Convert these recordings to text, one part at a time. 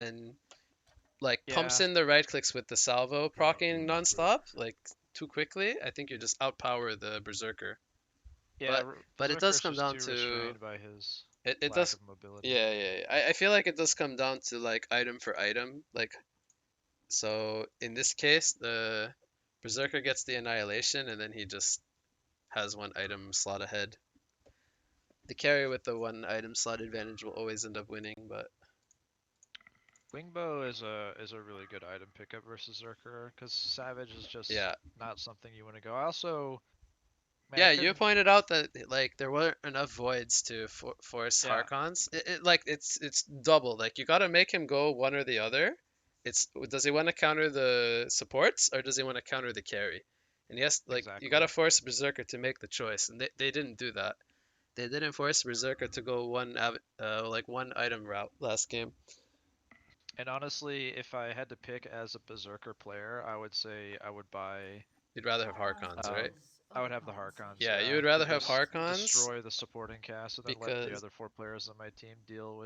and like pumps Yeah, in the right clicks with the salvo proccing nonstop, like too quickly, I think you just outpower the Berserker. yeah. But it Berserker does is come just down too to restrained by his it lack does. of mobility. Yeah, yeah, yeah. I feel like it does come down to like item for item. Like so in this case, the Berserker gets the annihilation and then he just has one item slot ahead. The carry with the one item slot advantage will always end up winning, but Wingbow is a really good item pickup versus Zerker because Savage is just yeah. not something you want to go. I also, man, I Yeah, you couldn't. pointed out that like there weren't enough voids to force Yeah, Harkons. Like it's double. Like you got to make him go one or the other. It's does he want to counter the supports or does he want to counter the carry? And yes, like you got exactly. to force Berserker to make the choice, and they didn't do that. They didn't force Berserker to go like one item route last game. And honestly, if I had to pick as a Berserker player, I would say I would buy. You'd rather have Harkons, Um, right? I would have the Harkons, Yeah, you yeah, would rather to have just Harkons destroy the supporting cast and then let the because other four players on my team deal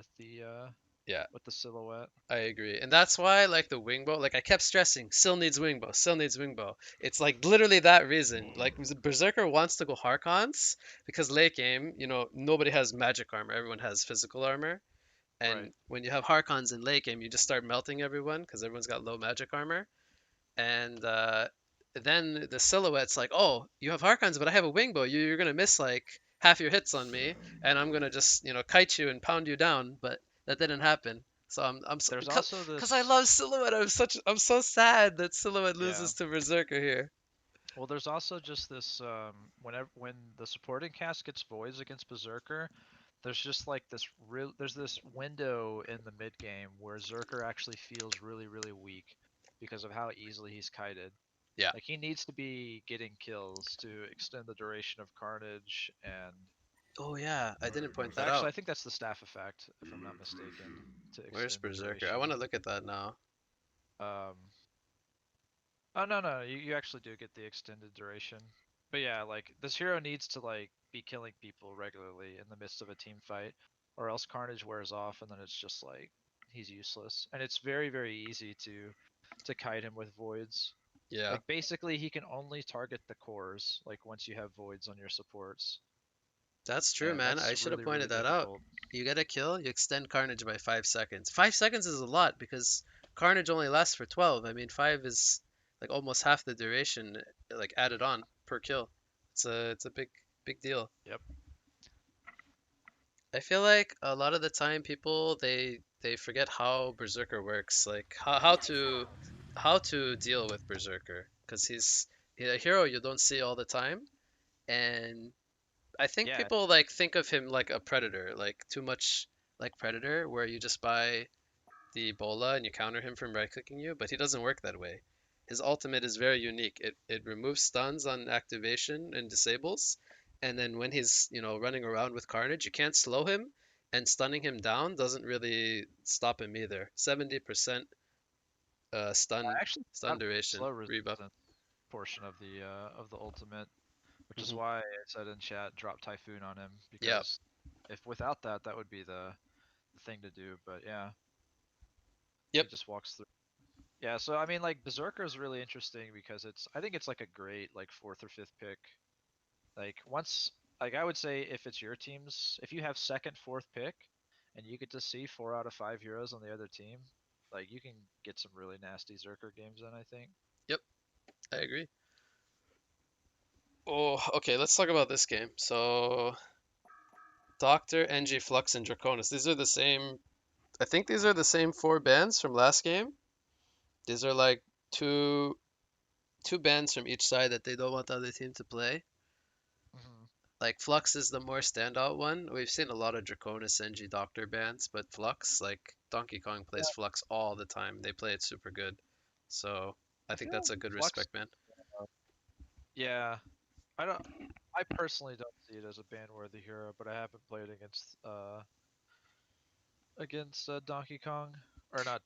yeah, with the silhouette. I agree. And that's why like the wingbow, like I kept stressing, still needs wingbow, still needs wingbow. It's like literally that reason. Like Berserker wants to go Harkons because late game, nobody has magic armor, everyone has physical armor. Right. And when you have Harkons in late game, you just start melting everyone because everyone's got low magic armor. And then the silhouette's like, oh, you have Harkons, but I have a wingbow. You're gonna miss like half your hits on me, and I'm gonna just kite you and pound you down. But that didn't happen. So I'm so, There's also cause I this. love Silhouette. I'm so sad that Silhouette Yeah. loses to Berserker here. Well, there's also just this when the supporting cast gets voids against Berserker, there's just like there's this window in the mid game where Zerker actually feels really weak because of how easily he's kited. Yeah. Like he needs to be getting kills to extend the duration of Carnage, and Oh yeah, I didn't point that actually out. I think that's the staff effect if I'm not mistaken to Where's extend the Berserker? I duration. want to look at that now. Um, oh no, you actually do get the extended duration. But yeah, like this hero needs to like be killing people regularly in the midst of a team fight, or else Carnage wears off and then it's just like he's useless. And it's very easy to kite him with voids. Yeah, Like basically he can only target the cores like once you have voids on your supports. that's true, And man. I that's should have really pointed that out. difficult. You get a kill, you extend Carnage by 5 seconds. 5 seconds is a lot because Carnage only lasts for 12. I mean, five is like almost half the duration, like added on per kill. It's a big deal. Yep. I feel like a lot of the time people they forget how Berserker works, like how to deal with Berserker, because he's a hero you don't see all the time, and I think Yeah, people like think of him like a predator, like too much like predator, where you just buy the Ebola and you counter him from right clicking you, but he doesn't work that way. His ultimate is very unique. It removes stuns on activation and disables, and then when he's running around with Carnage, you can't slow him, and stunning him down doesn't really stop him either. 70% I stun actually stun have the duration slow rebuff. resistance portion of the ultimate, which is Hmm. why I said in chat drop Typhoon on him Yeah, because if without that, that would be the thing to do. But yeah, yep. he just walks through. Yeah, so I mean, like Berserker is really interesting because I think it's like a great like fourth or fifth pick. Like once, like I would say if it's your team's, if you have second, fourth pick, and you get to see 4 out of 5 heroes on the other team, like you can get some really nasty Zerker games in. I think. Yep, I agree. Oh, okay, let's talk about this game. So, Doctor, NG, Flux, and Draconis. These are the same. I think these are the same four bands from last game. These are like two two bands from each side that they don't want the other team to play. Hmm. Like Flux is the more standout one. We've seen a lot of Draconis, NG, Doctor bands, but Flux, like Donkey Kong plays Yeah, Flux all the time. They play it super good. So I I think feel that's like a good Flux. respect, man. Yeah, I don't. I personally don't see it as a ban-worthy hero, but I haven't played against Donkey Kong, or not.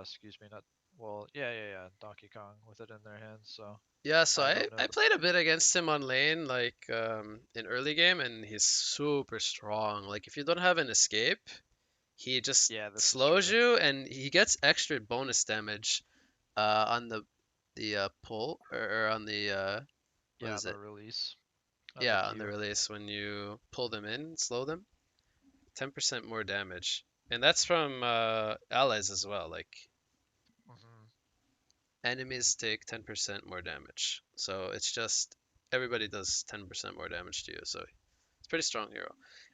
Excuse me, not. Well, yeah, Donkey Kong with it in their hands. So Yeah, so I I, don't know I the. played a bit against him on lane, like in early game, and he's super strong. Like if you don't have an escape, he just Yeah, this is slows true. you, and he gets extra bonus damage on the pull, or on the what Yeah, is the it? release of the Yeah, on the Q. release when you pull them in, slow them, 10% more damage. And that's from allies as well. Like Hmm. enemies take 10% more damage. So it's just everybody does 10% more damage to you. So it's pretty strong hero.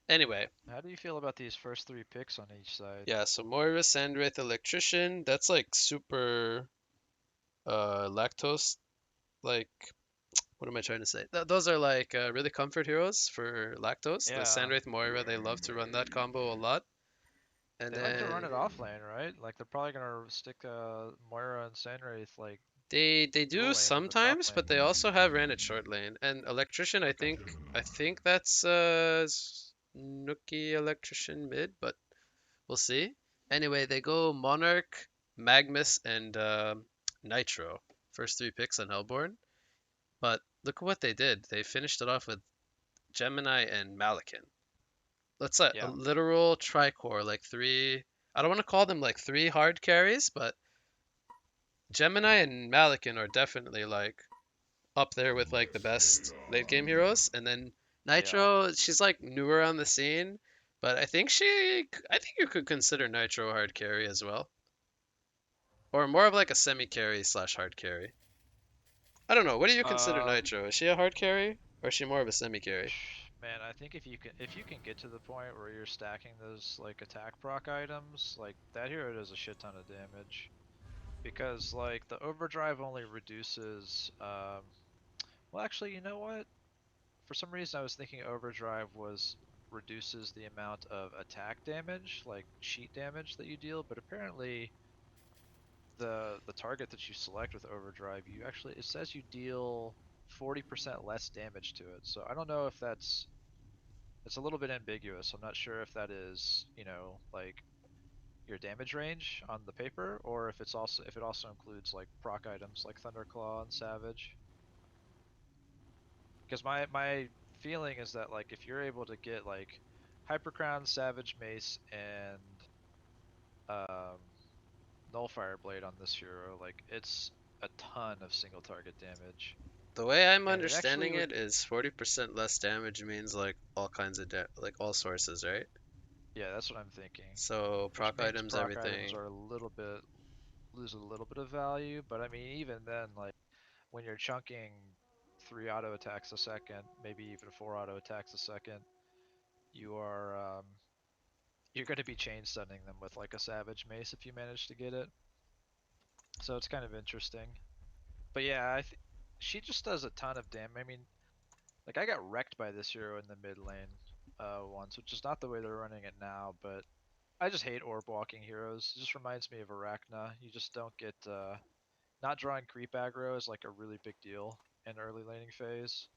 Anyway, How do you feel about these first three picks on each side? yeah, so Moira, Sandwraith, Electrician, that's like super lactose. Like, what am I trying to say? Those are like really comfort heroes for lactose. The Yeah, Sandwraith, Moira, they love to run that combo a lot. And they like to run then it off lane, right? Like they're probably gonna stick Moira and Sandwraith like they dual do lane in the top sometimes, lane. but they also have ran at short lane. And Electrician, Okay. I think that's Snooky Electrician mid, but we'll see. Anyway, they go Monarch, Magnus, and Nitro. First three picks on Hellborn. But look at what they did. They finished it off with Gemini and Malakin. That's a Yeah. literal tricore, like three. I don't want to call them like three hard carries, but Gemini and Malakin are definitely like up there with like the best late game heroes. And then Yeah. Nitro, she's like newer on the scene, but I think you could consider Nitro a hard carry as well, or more of like a semi carry slash hard carry. I don't know. What do you consider Um, Nitro? Is she a hard carry or is she more of a semi carry? Man, I think if you can get to the point where you're stacking those like attack proc items, like that hero does a shit ton of damage. Because like the overdrive only reduces well actually you know what? For some reason I was thinking overdrive was reduces the amount of attack damage, like cheat damage that you deal, but apparently the target that you select with overdrive, you actually it says you deal 40% less damage to it. So I don't know if that's it's a little bit ambiguous. I'm not sure if that is, like your damage range on the paper, or if it also includes like proc items like Thunderclaw and Savage. Because my feeling is that like if you're able to get like Hypercrown, Savage Mace, and um, Nullfire Blade on this hero, like it's a ton of single target damage, The way I'm and it actually understanding would. it is 40% less damage means like all kinds of like all sources, right? Yeah, that's what I'm thinking. So Which proc means items, proc items everything. are a little bit lose a little bit of value, but I mean even then, like when you're chunking 3 auto attacks a second, maybe even 4 auto attacks a second, you are you're going to be chain stunning them with like a Savage Mace if you manage to get it. So it's kind of interesting. But yeah, she just does a ton of damage. I mean, like I got wrecked by this hero in the mid lane once, which is not the way they're running it now. But I just hate orb walking heroes. It just reminds me of Arachna. You just don't get not drawing creep aggro is like a really big deal in early laning phase,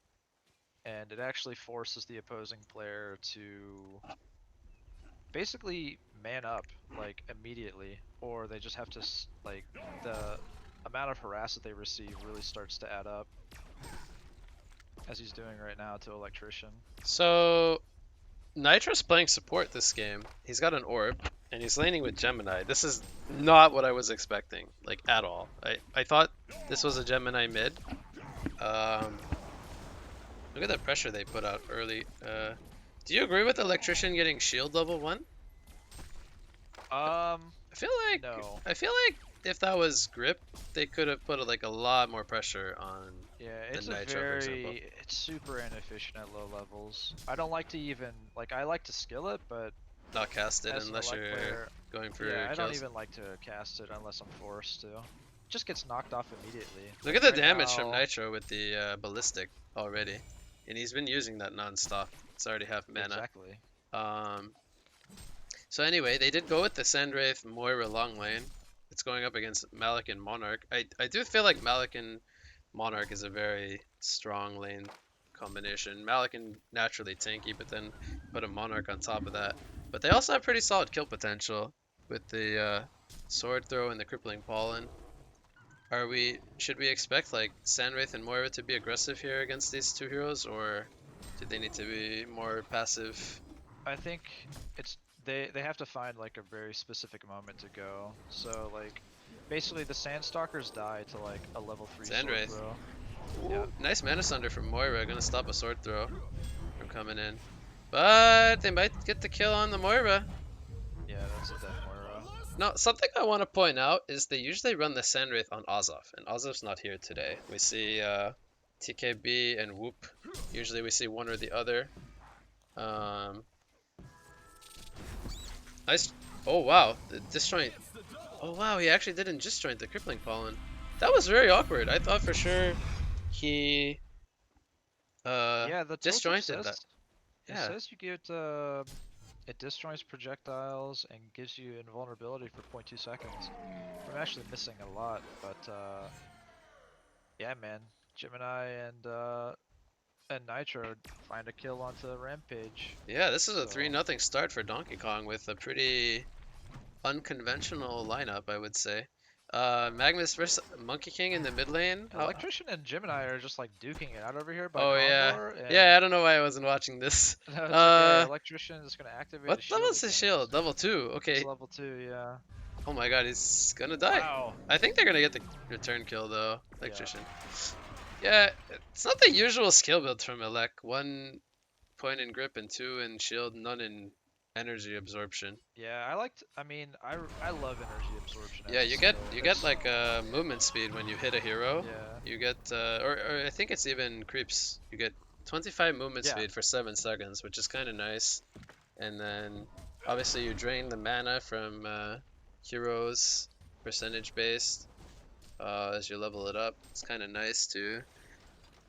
and it actually forces the opposing player to basically man up like immediately, or they just have to like the amount of harass that they receive really starts to add up, as he's doing right now to Electrician. So Nitro's playing support this game. He's got an orb and he's laning with Gemini. This is not what I was expecting, like at all. I thought this was a Gemini mid. Um, Look at the pressure they put out early. Do you agree with Electrician getting shield level 1? Um, I feel like no. I feel like if that was grip, they could have put like a lot more pressure on Yeah, the Nitro, for example. it's super inefficient at low levels. I don't like to even like I like to skill it, but Not cast it as an unless elect you're player, going yeah, for I don't kills. even like to cast it unless I'm forced to. Just gets knocked off immediately. Look Like at the right damage from now, Nitro with the ballistic already, and he's been using that non-stop. It's already half mana. exactly. Um, so anyway, they did go with the Sandwraith Moira long lane. It's going up against Malik and Monarch. I do feel like Malik and Monarch is a very strong lane combination. Malik and naturally tanky, but then put a Monarch on top of that. But they also have pretty solid kill potential with the sword throw and the crippling pollen. Should we expect like Sandwraith and Moira to be aggressive here against these two heroes, or do they need to be more passive? I think it's they have to find like a very specific moment to go. So like, basically the Sandstalkers die to like a level 3 sword Sandwraith. throw. Ooh, Yeah. nice Mana Sunder from Moira. Gonna stop a sword throw from coming in. But they might get the kill on the Moira. Yeah, that's a dead Moira. Now, something I want to point out is they usually run the Sandwraith on Azov, and Azov's not here today. We see TKB and Whoop. Usually we see one or the other. Um, nice. Oh wow, the disjoint. Oh wow, he actually didn't disjoint the crippling pollen. That was very awkward. I thought for sure he Yeah, the tooltip disjointed that. says it Yeah. says you get it disjoints projectiles and gives you invulnerability for 0.2 seconds. I'm actually missing a lot, but yeah, man, Gemini and Nitro find a kill onto Rampage. Yeah, this is a So 3-0 start for Donkey Kong with a pretty unconventional lineup, I would say. Magnus versus Monkey King in the mid lane. Electrician and Gemini are just like duking it out over here by Oh yeah, Condor, and yeah. I don't know why I wasn't watching this. no, it's okay. Uh, Electrician is gonna activate what a level shield is his again. shield? Level 2. It's Okay. level 2, yeah. Oh my God, he's gonna die. Wow. I think they're gonna get the return kill though. Yeah. Electrician. Yeah, it's not the usual skill build from Elec. 1 point in grip and 2 in shield, none in energy absorption. Yeah, I mean, I love energy absorption Yeah, as a skill. you get It's like movement speed when you hit a hero. yeah. You get or I think it's even creeps. You get 25 movement Yeah. speed for 7 seconds, which is kind of nice. And then obviously you drain the mana from heroes percentage based as you level it up. It's kind of nice to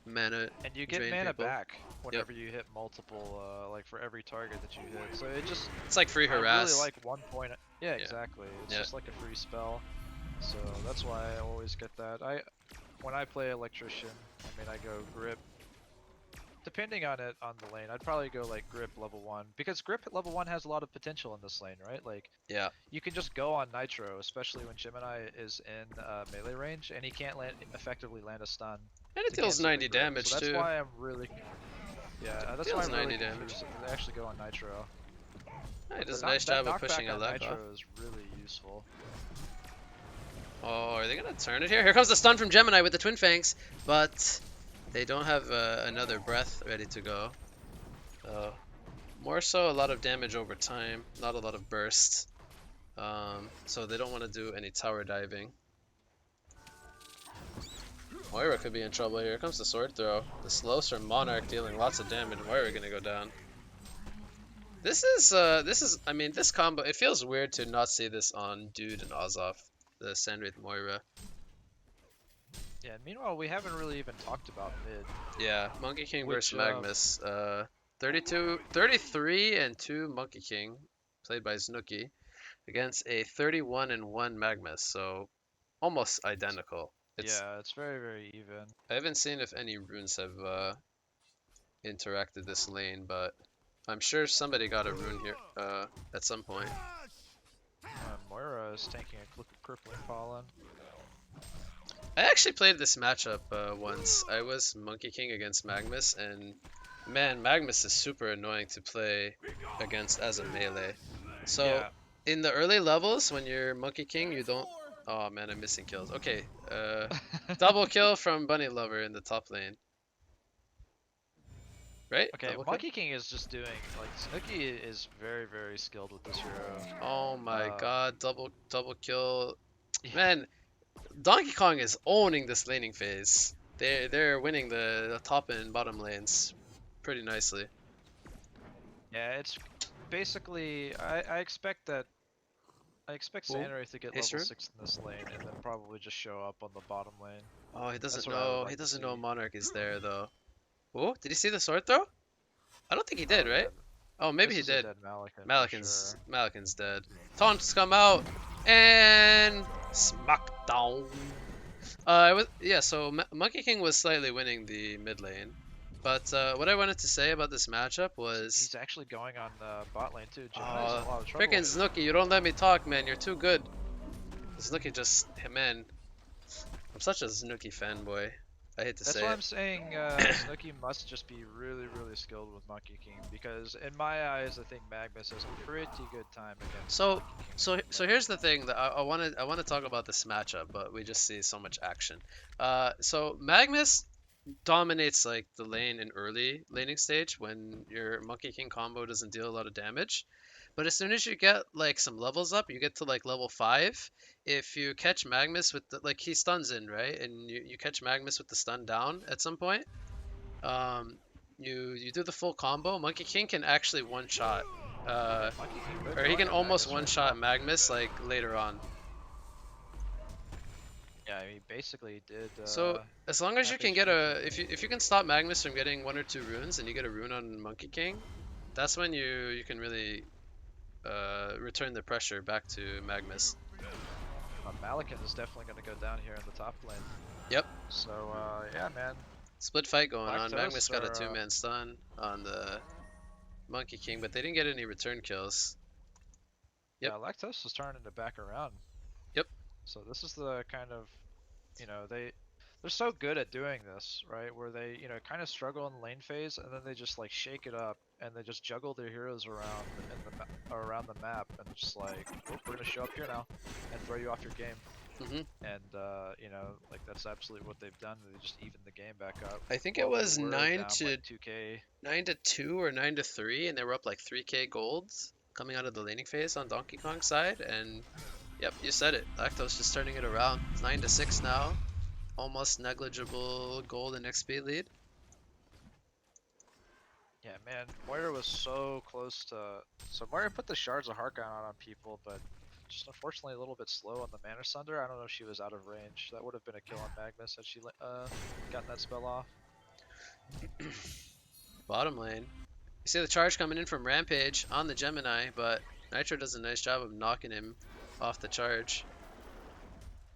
mana And you get drain mana people. back whenever you hit multiple, like for every target that you hit. So it just, It's like free I really harass. like 1 point. Yeah, Yeah. exactly. It's Yeah. just like a free spell. So that's why I always get that. When I play Electrician, I mean, I go grip. Depending on it on the lane, I'd probably go like grip level 1 because grip at level 1 has a lot of potential in this lane, right? Like Yeah. you can just go on Nitro, especially when Gemini is in melee range and he can't effectively land a stun And it to deals cancel the 90 grip. damage So that's too. why I'm really, yeah, that's why Deals I'm really 90 damage. confused. They actually go on Nitro. Yeah, he But does a nice that job of pushing knockback on Elec off. Nitro is really useful. Oh, are they gonna turn it here? Here comes the stun from Gemini with the Twin Fangs, but they don't have another breath ready to go. More so a lot of damage over time, not a lot of burst. So they don't want to do any tower diving. Moira could be in trouble here. Here comes the sword throw. The slows from Monarch dealing lots of damage. Moira gonna go down. This is, I mean, this combo, it feels weird to not see this on Dude and Azov, the Sandwraith Moira. Yeah, meanwhile, we haven't really even talked about mid. Yeah, Monkey King Which, versus Magnus. 33 and 2 Monkey King, played by Snooki, against a 31 and 1 Magnus, so almost identical. Yeah, it's very, very even. I haven't seen if any runes have interacted this lane, but I'm sure somebody got a rune here at some point. Moira is tanking a crippling pollen. I actually played this matchup once. I was Monkey King against Magnus, and man, Magnus is super annoying to play against as a melee. So Yeah. in the early levels, when you're Monkey King, you don't. Oh man, I'm missing kills. Okay, double kill from Bunny Lover in the top lane. Right? Okay, Double kill? Monkey King is just doing, like, Snooki is very, very skilled with this hero. Oh my Uh, god, double kill. Yeah. Man, Donkey Kong is owning this laning phase. They're winning the top and bottom lanes pretty nicely. Yeah, it's basically, I expect that, I expect Ooh, Sandwraith to get level Haste 6 in this lane and then probably just show up on the bottom lane. Oh, he doesn't That's what I would know. like He to doesn't know see. Monarch is there though. Oh, did he see the sword throw? I don't think he did, Oh, right? yeah. Oh, maybe This he is a did. dead Malakin for Malakin's sure. Malakin's dead. Taunts come out and smackdown. It was yeah. So Monkey King was slightly winning the mid lane, but what I wanted to say about this matchup was, He's actually going on bot lane too. Gemini's in a lot of trouble. freaking Snooki, you don't let me talk, man. You're too good. Snooki just, man, I'm such a Snooki fanboy. I hate to That's say why it. I'm saying Snooki must just be really, really skilled with Monkey King because in my eyes, I think Magnus has a pretty good time against So, Monkey King so, in so lane. here's the thing that I want to talk about this matchup, but we just see so much action. So Magnus dominates like the lane in early laning stage when your Monkey King combo doesn't deal a lot of damage. But as soon as you get like some levels up, you get to like level 5. If you catch Magnus with the, like he stuns in, right? And you catch Magnus with the stun down at some point, um, you do the full combo. Monkey King can actually one shot. Uh, Monkey King could or he can target almost Magnus one right shot now. Magnus like later on. Yeah, he basically did So as long as you half can get HP a kill. if you can stop Magnus from getting 1 or 2 runes and you get a rune on Monkey King, that's when you can really return the pressure back to Magnus. Malakin is definitely going to go down here in the top lane. Yep, So yeah, man, split fight going on. Magnus Lactose got a or two-man stun on the Monkey King, but they didn't get any return kills. Yep, yeah, Lactose is turning it back around. yep, So this is the kind of, they're so good at doing this, right? Where they, kind of struggle in the lane phase and then they just like shake it up and they just juggle their heroes around around the map and just like, oh, we're gonna show up here now and throw you off your game. hmm And like that's absolutely what they've done. They just even the game back up I think it while they was were nine down to like 2K. 9-2 or 9-3, and they were up like 3k golds coming out of the laning phase on Donkey Kong's side, and yep, you said it. Lactose just turning it around. It's 9-6 now. Almost negligible gold and XP lead. Yeah, man, Moira was so close to. So Moira put the shards of Harkon on people, but just unfortunately a little bit slow on the Mana Sunder. I don't know if she was out of range. That would have been a kill on Magnus had she gotten that spell off. Bottom lane. You see the charge coming in from Rampage on the Gemini, but Nitro does a nice job of knocking him off the charge.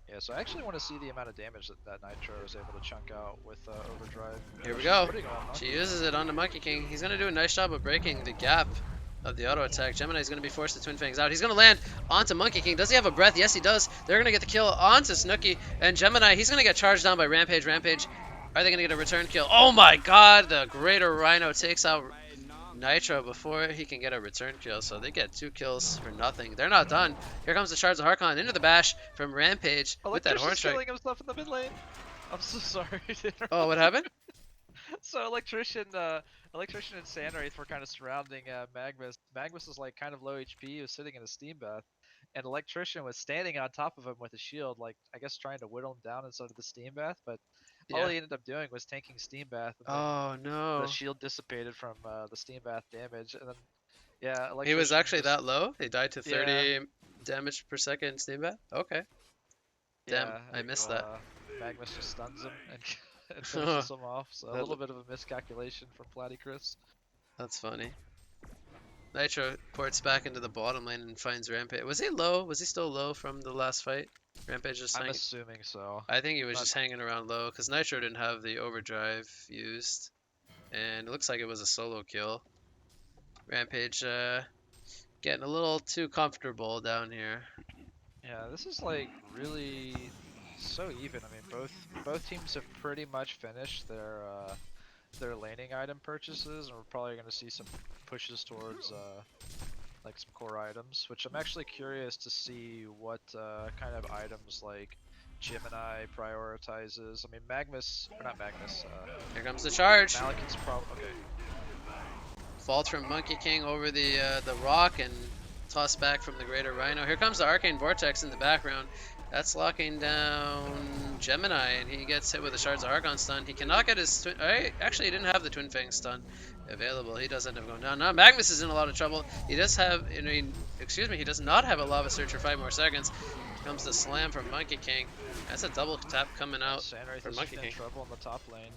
Yeah, so I actually want to see the amount of damage that Nitro is able to chunk out with Overdrive. Here we She's go. putting on She Monkey uses King. it on the Monkey King. He's going to do a nice job of breaking the gap of the auto attack. Gemini's going to be forced to Twin Fangs out. He's going to land onto Monkey King. Does he have a breath? Yes, he does. They're going to get the kill onto Snooki. And Gemini, he's going to get charged down by Rampage. Rampage, are they going to get a return kill? Oh my god, the Greater Rhino takes out Nitro before he can get a return kill, so they get 2 kills for nothing. They're not done. Here comes the Shards of Harkon into the bash from Rampage with that Horn Electrician's Strike. killing himself in the mid lane. I'm so sorry to Oh, what interrupt you. happened? So Electrician and Sandwraith were kind of surrounding Magnus. Magnus was like kind of low HP. He was sitting in a steam bath, and Electrician was standing on top of him with a shield, like I guess trying to whittle him down inside of the steam bath. But all Yeah. he ended up doing was tanking steam bath, and then Oh the no. shield dissipated from the steam bath damage. And then yeah, He was Electrician actually just that low? He died to yeah 30 damage per second steam bath? Okay. Damn, yeah I missed that. Magnus just stuns him and, and finishes him off. So a That little bit of a miscalculation from Platycris. That's funny. Nitro ports back into the bottom lane and finds Rampage. Was he low? Was he still low from the last fight? Rampage just I'm hanging. assuming so. I think he was Not just hanging around low because Nitro didn't have the overdrive used, and it looks like it was a solo kill. Rampage getting a little too comfortable down here. Yeah, this is like really so even. I mean, both teams have pretty much finished their laning item purchases, and we're probably going to see some pushes towards like some core items, which I'm actually curious to see what kind of items like Gemini prioritizes. I mean, Magnus or not Magnus. Here comes the charge. Malakin's probably okay. Fault from Monkey King over the rock and tossed back from the Greater Rhino. Here comes the Arcane Vortex in the background. That's locking down Gemini, and he gets hit with a Shards of Harkon stun. He cannot get his twin. Actually, he didn't have the Twin Fang stun available. He does end up going down. Now Magnus is in a lot of trouble. He does have, excuse me, he does not have a Lava Surge for 5 more seconds. Here comes the slam from Monkey King. That's a double tap coming out Sandwraith for is Monkey in King. trouble in the top lane.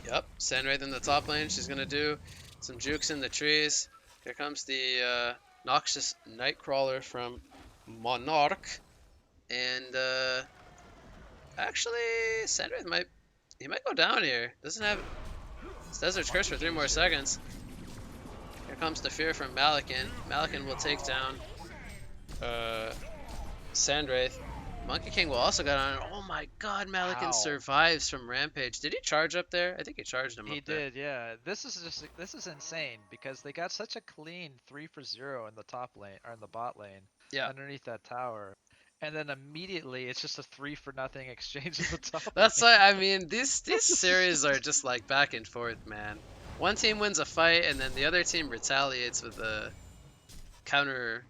Yep, Sandwraith in the top lane. She's gonna do some jukes in the trees. Here comes the noxious Nightcrawler from Monarch, and actually Sandwraith might go down here. Doesn't have his Desert's Curse for 3 more seconds. Here comes the fear from Malakin. Malakin will take down Sandwraith. Monkey King will also get on. Oh my God, Malikan Wow. survives from Rampage. Did he charge up there? I think he charged him He up there. did, yeah. This is insane because they got such a clean 3 for 0 in the top lane or in the bot lane Yeah, underneath that tower. And then immediately it's just a 3 for nothing exchange in the top that's lane. why I mean these This is series are just just like back and forth, man. One team wins a fight and then the other team retaliates with a counter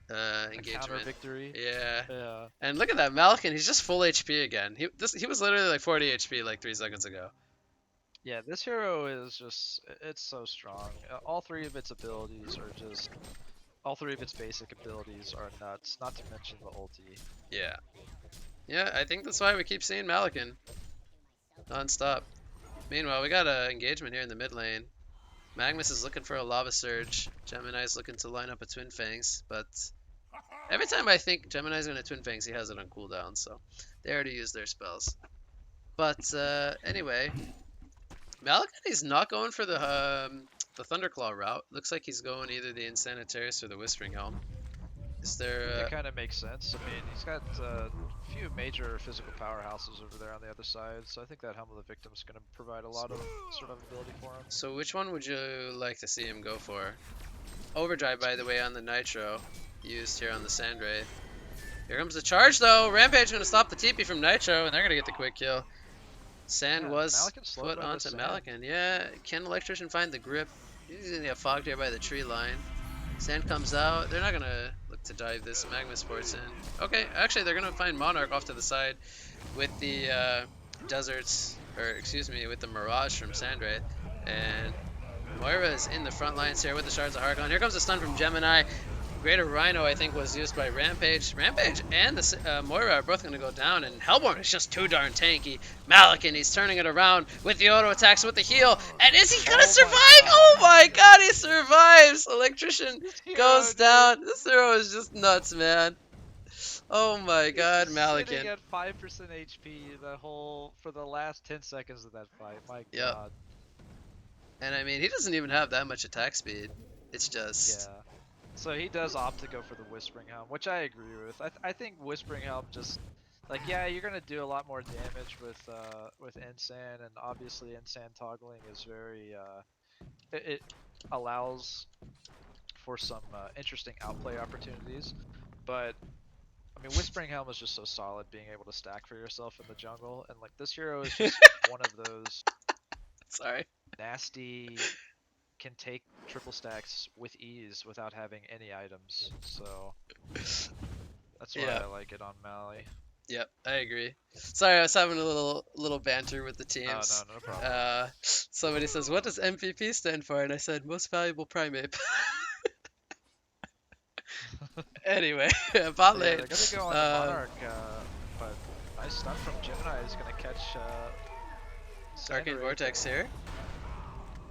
a counter engagement. victory. Yeah. Yeah. And look at that, Malkin. He's just full HP again. He was literally like 40 HP like 3 seconds ago. Yeah, this hero is just it's so strong. All three of its abilities are just all three of its basic abilities are nuts, not to mention the ulti. Yeah. Yeah, I think that's why we keep seeing Malkin non-stop. Meanwhile, we got a engagement here in the mid lane. Magnus is looking for a Lava Surge. Gemini's looking to line up a Twin Fangs, but every time I think Gemini's going to Twin Fangs, he has it on cooldown, so they already used their spells. But anyway, Malakani's not going for the Thunderclaw route. Looks like he's going either the Insanitarius or the Whispering Helm. Is I think there? that kind of makes sense. I mean, he's got a few major physical powerhouses over there on the other side, so I think that Helm of the Victim is going to provide a lot of sort of ability for him. So which one would you like to see him go for? Overdrive, by the way, on the Nitro, used here on the Sandray. Here comes the charge, though. Rampage going to stop the TP from Nitro, and they're going to get the quick kill. Sand Yeah, was Malikan slowed put by the onto sand. Malikan. Yeah, can Electrician find the grip? He's going to get fogged here by the tree line. Sand comes out. They're not going to look to dive this. Magma Sports in. Okay, actually, they're going to find Monarch off to the side with the Deserts, or excuse me, with the Mirage from Sandray. And Moira is in the front lines here with the Shards of Harkon. Here comes a stun from Gemini. Greater Rhino, I think, was used by Rampage. Rampage and the Moira are both going to go down, and Hellborn is just too darn tanky. Malikan, he's turning it around with the auto attacks, with the heal, and is he going to Oh my survive? god. Oh my god, he survives! Electrician This hero, goes dude, down. This hero is just nuts, man. Oh my he's god, just sitting Malikan. at 5% HP for the last 10 seconds of that fight. My Yep. god. And I mean, he doesn't even have that much attack speed. It's just... Yeah. So he does opt to go for the Whispering Helm, which I agree with. I think Whispering Helm just like, yeah, you're gonna do a lot more damage with Insan, and obviously Insan toggling is very it allows for some interesting outplay opportunities. But I mean, Whispering Helm is just so solid, being able to stack for yourself in the jungle, and like this hero is just one of those Sorry. nasty can take triple stacks with ease without having any items. So that's why Yeah. I like it on Mally. Yep, I agree. Sorry, I was having a little banter with the Oh teams. no, no problem. Somebody says, "What does MVP stand for?" And I said, "Most Valuable Primate." Anyway, bot So yeah, lane. they're gonna go on the Monarch, but nice stun from Gemini is gonna catch Arcane Sandra. Vortex here.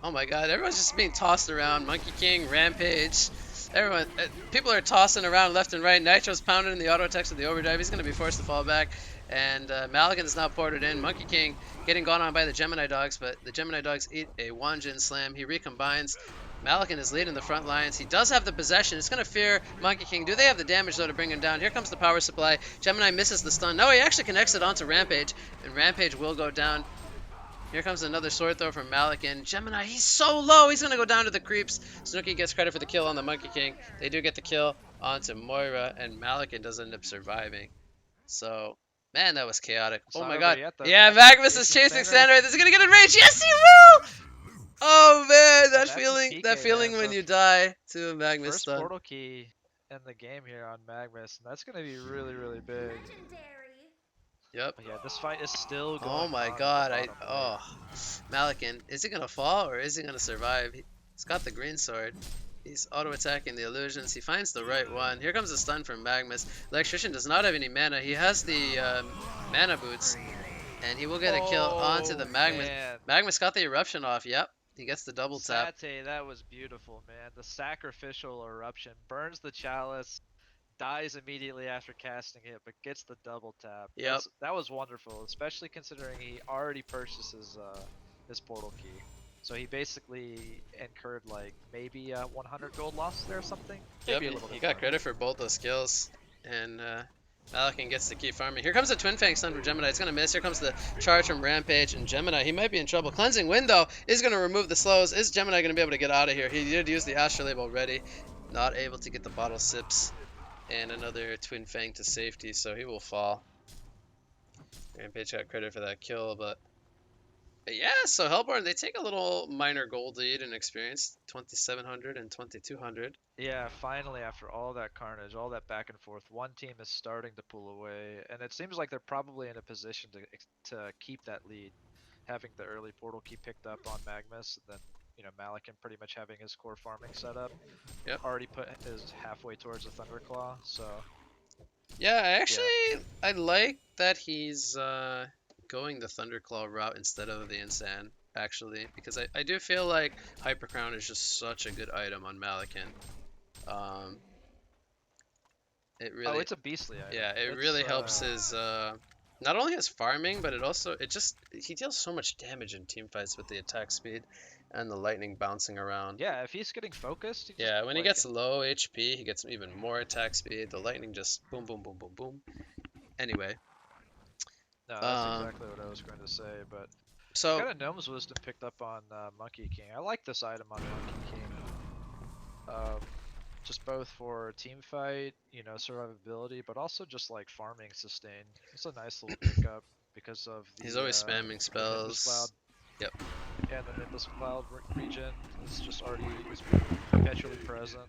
Oh my god, everyone's just being tossed around. Monkey King, Rampage. Everyone, people are tossing around left and right. Nitro's pounding in the auto attacks with the overdrive. He's going to be forced to fall back. And Maligan's now ported in. Monkey King getting gone on by the Gemini Dogs, but the Gemini Dogs eat a Wanjin Slam. He recombines. Malikan is leading the front lines. He does have the possession. It's going to fear Monkey King. Do they have the damage, though, to bring him down? Here comes the power supply. Gemini misses the stun. No, he actually connects it onto Rampage, and Rampage will go down. Here comes another sword throw from Malikan. Gemini, he's so low. He's going to go down to the creeps. Snooki gets credit for the kill on the Monkey King. They do get the kill onto Moira, and Malikan does end up surviving. So, man, that was chaotic. It's Oh not my over god. yet though. Yeah, Magnus Magnus is chasing chasing Sandra. Sandra. Is he going to get enraged? Yes, he will! Oh, man, And that that's a feeling, that PK, feeling man. when So you die to a Magnus first stun. portal key in the game here on Magnus, and that's gonna be really, really big. Yep. But yeah, this fight is still going Oh my on god, in the bottom lane. Malikan, is he gonna fall or is he gonna survive? He's got the green sword. He's auto-attacking the illusions. He finds the right one. Here comes a stun from Magnus. Electrician does not have any mana. He has the mana boots, and he will get a kill onto the Oh Magnus. man, Magnus got the eruption off. Yep, he gets the double tap. Sate, that was beautiful, man. The sacrificial eruption burns the chalice, dies immediately after casting it, but gets the double tap. Yep. That was wonderful, especially considering he already purchased his portal key. So he basically incurred like maybe 100 gold loss there or something. Yep, Maybe a he, little he bit got more. credit for both those skills, and Malakin gets to keep farming. Here comes the Twin Fang Stun from Gemini. It's going to miss. Here comes the charge from Rampage. And Gemini, he might be in trouble. Cleansing Wind, though, is going to remove the slows. Is Gemini going to be able to get out of here? He did use the Astrolabe already. Not able to get the bottle sips. And another Twin Fang to safety, so he will fall. Rampage got credit for that kill, but yeah, so Hellborn, they take a little minor gold lead in experience, 2,700 and 2,200. Yeah, finally, after all that carnage, all that back and forth, one team is starting to pull away, and it seems like they're probably in a position to keep that lead, having the early portal key picked up on Magnus, and then Malikan pretty much having his core farming set up. Yep. Already put is halfway towards a Thunderclaw, so Yeah, yeah. I like that he's going the Thunderclaw route instead of the Insan, actually, because I do feel like Hyper Crown is just such a good item on Malakin. Um, it Oh, really, it's a beastly item. yeah, it It's really helps his not only his farming, but it just he deals so much damage in team fights with the attack speed and the lightning bouncing around. yeah, if he's getting focused, he just Yeah, when he like gets low HP, he gets even more attack speed. The lightning just boom, boom, boom, boom, boom. Anyway, no, that's um, exactly what I was going to say, but I so got a Gnome's Wisdom picked up on Monkey King. I like this item on Monkey King. Um, just both for team fight, survivability, but also just like farming sustain. It's a nice little pickup because of he's always spamming the Nimbus Cloud. spells. Yep, And the Nimbus Cloud region is just already is perpetually present.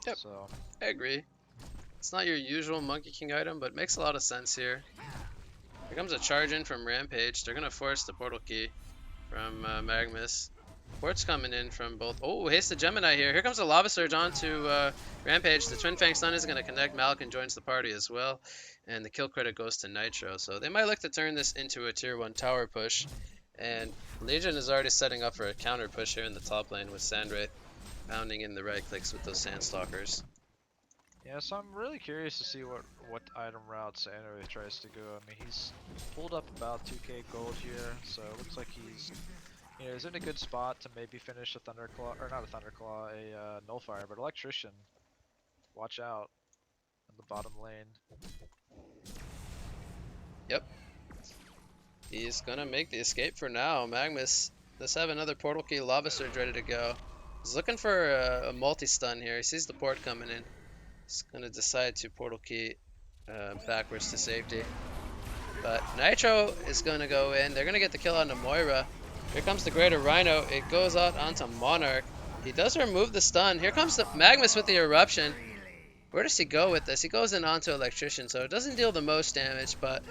yep, So I agree. It's not your usual Monkey King item, but makes a lot of sense here. Here comes a charge in from Rampage. They're gonna force the portal key from Magmus. Port's coming in from both. Oh, haste the Gemini here. Here comes the Lava Surge onto Rampage. The Twin Fang Stun is going to connect. Malkin joins the party as well. And the kill credit goes to Nitro. So they might look to turn this into a tier 1 tower push. And Legion is already setting up for a counter push here in the top lane with Sandwraith pounding in the right clicks with those Sandstalkers. yeah, so I'm really curious to see what item route Sandro tries to go. I mean, he's pulled up about 2k gold here, so it looks like he's in a good spot to maybe finish a Thunderclaw, or not a Thunderclaw, a Nullfire, but Electrician, watch out in the bottom lane. Yep. He's going to make the escape for now. Magmus does have another portal key Lava Surge ready to go. He's looking for a multi-stun here. He sees the port coming in. He's going to decide to portal key backwards to safety. But Nitro is going to go in. They're going to get the kill onto Moira. Here comes the Greater Rhino. It goes out onto Monarch. He does remove the stun. Here comes the Magmus with the Eruption. Where does he go with this? He goes in onto Electrician, so it doesn't deal the most damage, but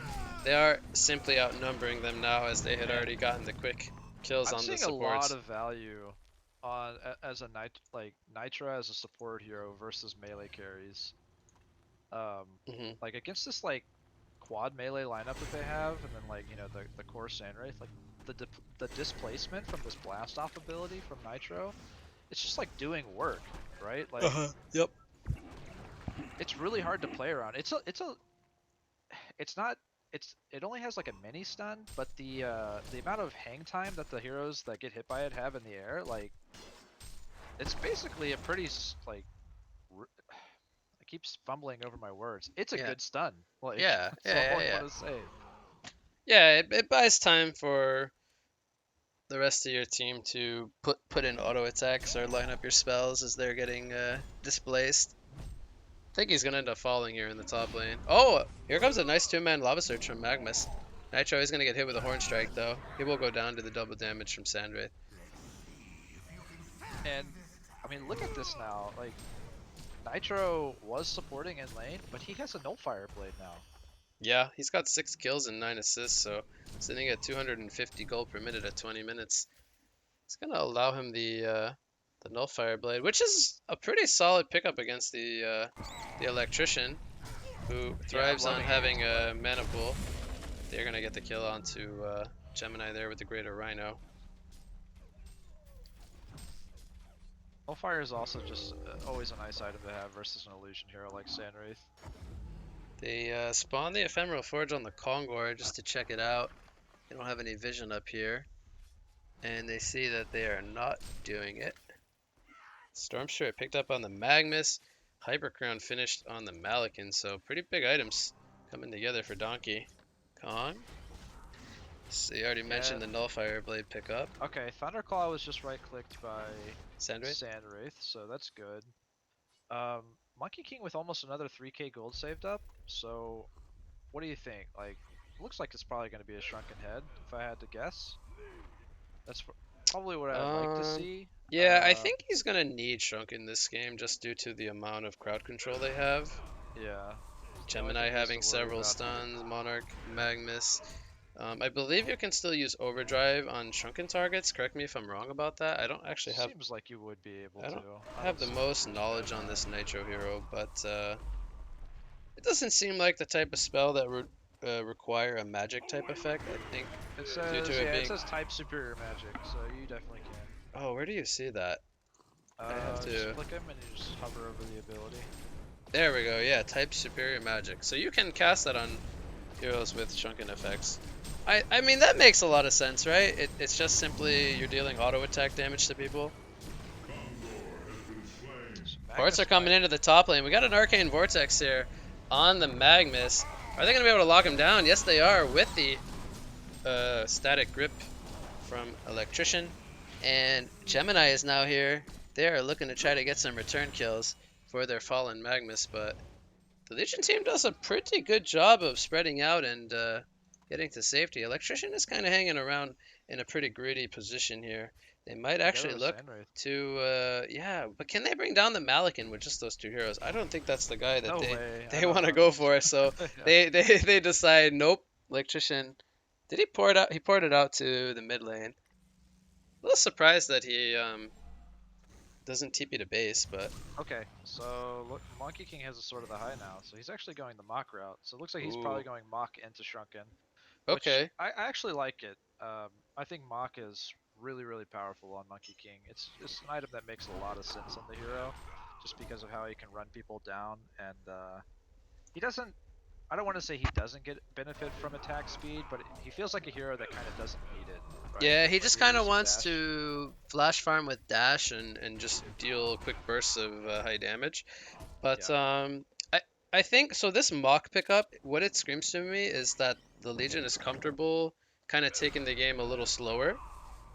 they are simply outnumbering them now as they had already gotten the quick kills I'm on the seeing a lot supports. of value on as a Nitra as a support hero versus melee carries. Um, Hmm. like against this like quad melee lineup that they have, and then like the core Sandwraith, like the displacement from this blast off ability from Nitro, it's just like doing work, right? Like Yep. it's really hard to play around. It's not it only has like a mini stun, but the amount of hang time that the heroes that get hit by it have in the air, like it's basically a pretty like I keep fumbling over my words. It's a Yeah. good stun. Like Yeah. that's Yeah. all Yeah. I Yeah. want to say. Yeah. It buys time for the rest of your team to put in auto attacks or line up your spells as they're getting displaced. I think he's gonna end up falling here in the top lane. Oh, here comes a nice two-man lava surge from Magmus. Nitro is gonna get hit with a horn strike though. He will go down to the double damage from Sandwraith. And I mean, look at this now. Like Nitro was supporting in lane, but he has a Nullfire Blade now. Yeah, he's got 6 kills and 9 assists, so sitting at 250 gold per minute at 20 minutes. It's gonna allow him the Nullfire Blade, which is a pretty solid pickup against the Electrician, who Yeah, I'm thrives on loving having a mana pool. They're gonna get the kill onto Gemini there with the Greater Rhino. Nullfire is also just always a nice item to have versus an illusion hero like Sandwraith. They spawn the Ephemeral Forge on the Kongor just to check it out. They don't have any vision up here, and they see that they are not doing it. Storm Spirit picked up on the Magmus. Hyper Crown finished on the Malikan, so pretty big items coming together for Donkey Kong. So you already Yeah. mentioned the Nullfire Blade pickup. Okay, Thunderclaw was just right-clicked by Sandwraith? Sandwraith, so that's good. Um, Monkey King with almost another 3k gold saved up. So, what do you think? Like, looks like it's probably going to be a Shrunken Head, if I had to guess. That's probably what I'd like to Um, see. yeah, I think he's gonna need Shrunk in this game just due to the amount of crowd control they have. Yeah. The only Gemini thing he has to having worry several about. stuns, Monarch, Magnus. I believe you can still use Overdrive on shrunken targets. Correct me if I'm wrong about that. Seems like you would be able I to. don't I have don't the see. most knowledge on this Nitro hero, but it doesn't seem like the type of spell that would require a magic type effect. I think It due says, to it yeah, it being. says type superior magic, so you definitely can. Oh, where do you see that? I have Just to. click him and you just hover over the ability. There we go. Yeah, type superior magic. So you can cast that on heroes with shrunken effects. I mean that makes a lot of sense, right? It's just simply you're dealing auto attack damage to people. So Ports are Magnus coming might. into the top lane. We got an arcane vortex here on the Magnus. Are they gonna be able to lock him down? Yes, they are with the static grip from Electrician. And Gemini is now here. They are looking to try to get some return kills for their fallen Magnus, but the Legion team does a pretty good job of spreading out and getting to safety. Electrician is kind of hanging around in a pretty greedy position here. They might They go to actually the look Sandwraith. to, yeah, but can they bring down the Malikan with just those two heroes? I don't think that's the guy that No they way. they want to go I don't think for. So so. Yeah. they decide, nope, Electrician. Did he pour it out? He poured it out to the mid lane. A little surprised that he doesn't TP to base, but Okay, so look, Monkey King has a Sword of the High now, so he's actually going the Mach route. So it looks like he's probably ooh, going Mach into Shrunken, which okay, I actually like it. I think Mach is really, really powerful on Monkey King. It's just an item that makes a lot of sense on the hero, just because of how he can run people down, and he doesn't. I don't want to say he doesn't get benefit from attack speed, but he feels like a hero that kind of doesn't need it, right? yeah, he Like just you're kind of using wants dash. to flash farm with dash and just deal quick bursts of high damage. But Yeah, I I think so. This mock pickup, what it screams to me is that the Legion is comfortable kind of taking the game a little slower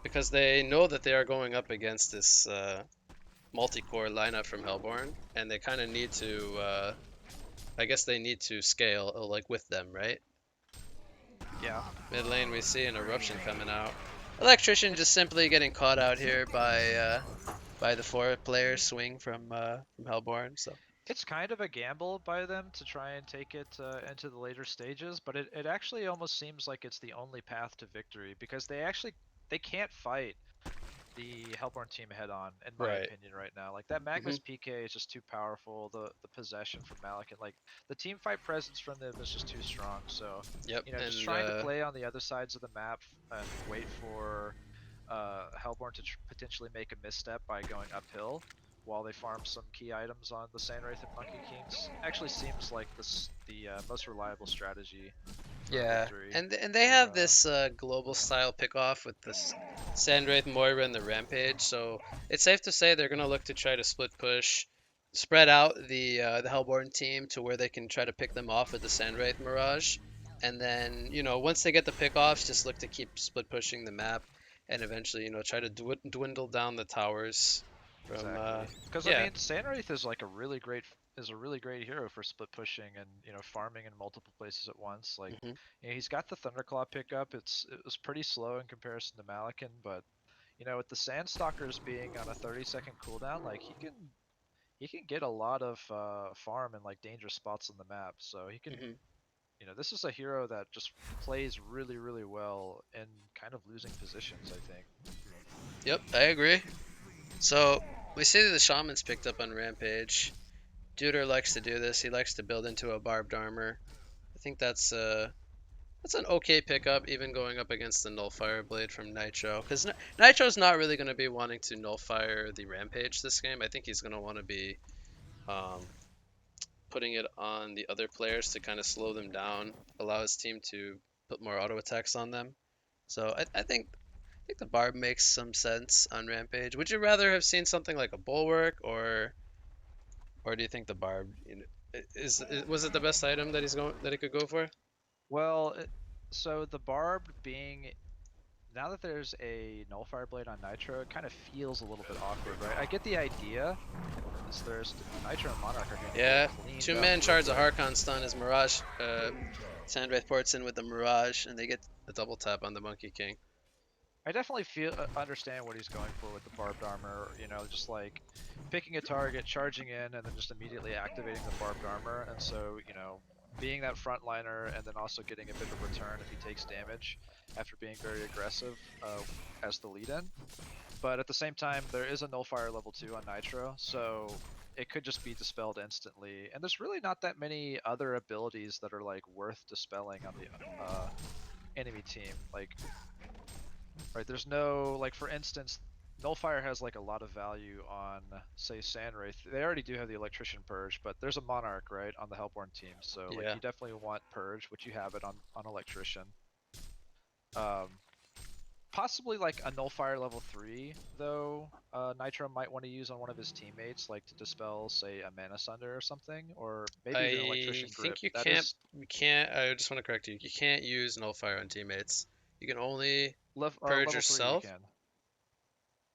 because they know that they are going up against this multi-core lineup from Hellborn, and they kind of need to. I guess they need to scale like with them, right? yeah. Mid lane, we see an eruption coming out. Electrician just It's simply getting caught out here by the four player swing from Hellborn. So It's kind of a gamble by them to try and take it into the later stages, but it actually almost seems like it's the only path to victory because they can't fight the Hellborn team head on, in my right. opinion, right now. Like that Hmm. Magnus PK is just too powerful. The possession from Malik and like the team fight presence from them is just too strong. So, Yep. just And trying to play on the other sides of the map and wait for Hellborn to potentially make a misstep by going uphill while they farm some key items on the Sandwraith and Monkey Kings actually seems like the most reliable strategy for a yeah, victory. and they For have this global yeah, style pickoff with this Sandwraith, Moira, and the Rampage. So it's safe to say they're gonna look to try to split push, spread out the Hellborn team to where they can try to pick them off with the Sandwraith Mirage, and then once they get the pickoffs, just look to keep split pushing the map, and eventually try to dwindle down the towers from exactly. Because I yeah. mean, Sandwraith is like a really great hero for split pushing and farming in multiple places at once. Like Hmm. he's got the Thunderclaw pickup. It was pretty slow in comparison to Malikan, but with the Sandstalkers being on a 30-second cooldown, like he can get a lot of farm in like dangerous spots on the map. So he can, Hmm. this is a hero that just plays really, really well in kind of losing positions, I think. Yep, I agree. So we see that the shaman's picked up on Rampage. Duder likes to do this. He likes to build into a barbed armor. I think that's an okay pickup, even going up against the Nullfire Blade from Nitro. Because Nitro's not really going to be wanting to nullfire the Rampage this game. I think he's going to want to be um, putting it on the other players to kind of slow them down, allow his team to put more auto attacks on them. So I think the barb makes some sense on Rampage. Would you rather have seen something like a Bulwark or Or do you think the barb, was it the best item that he could go for? Well, so the barbed being now that there's a nullifier blade on Nitro, it kind of feels a little bit awkward, right? I get the idea, is there's Nitro and Monarch are going to get Yeah, cleaned two up man real charge a quick. Harkon stun as Mirage. Sandwraith ports in with the Mirage, and they get the double tap on the Monkey King. I definitely feel understand what he's going for with the barbed armor. You know, just like picking a target, charging in, and then just immediately activating the barbed armor. And so, you know, being that frontliner, and then also getting a bit of return if he takes damage after being very aggressive as the lead-in. But at the same time, there is a nullfire level 2 on Nitro, so it could just be dispelled instantly. And there's really not that many other abilities that are like worth dispelling on the enemy team. Like, right, there's no, like, for instance, nullfire has like a lot of value on, say, Sandwraith. They already do have the electrician purge, but there's a monarch, right, on the Hellborn team. So like Yeah. you definitely want purge, which you have it on electrician. Um, Possibly like a nullfire level 3, though, Nitro might want to use on one of his teammates, like to dispel, say, a Mana Sunder or something, or maybe even I Electrician Grip. think you That can't. is You can't. I just want to correct you. You can't use Nullfire on teammates. You can only purge level 3 you yourself. can.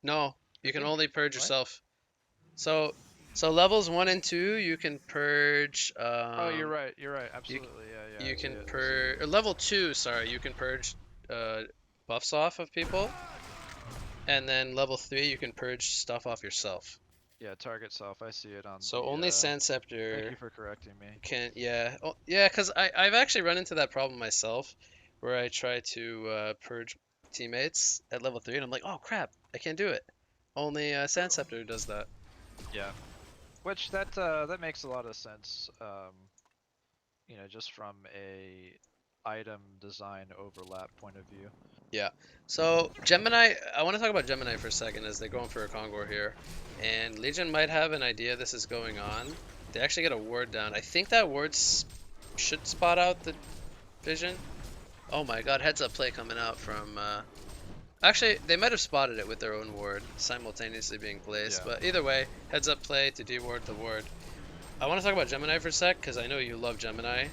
No, I you can think, only purge what? yourself. So, so levels 1 and 2, you can purge. Oh, you're right, You absolutely, yeah, yeah, you I see can it, I see it. purge. Level 2, sorry, you can purge uh, buffs off of people, and then level 3, you can purge stuff off yourself. Yeah, target self, I see it on So the, only thank Sand you for correcting me. can, yeah, oh, yeah, because I've actually run into that problem myself, where I try to purge teammates at level 3, and I'm like, oh crap, I can't do it. Only Sand does that. Yeah, which that makes a lot of sense, you know, just from a item design overlap point of view. Yeah. So Gemini, I want to talk about Gemini for a second as they're going for a Kongor here, and Legion might have an idea this is going on. They actually get a ward down. I think that should spot out the vision. Oh my God, heads up play coming out from. Actually, they might have spotted it with their own ward simultaneously being placed, Yeah. but either way, heads up play to deward the ward. I want to talk about Gemini for a sec because I know you love Gemini.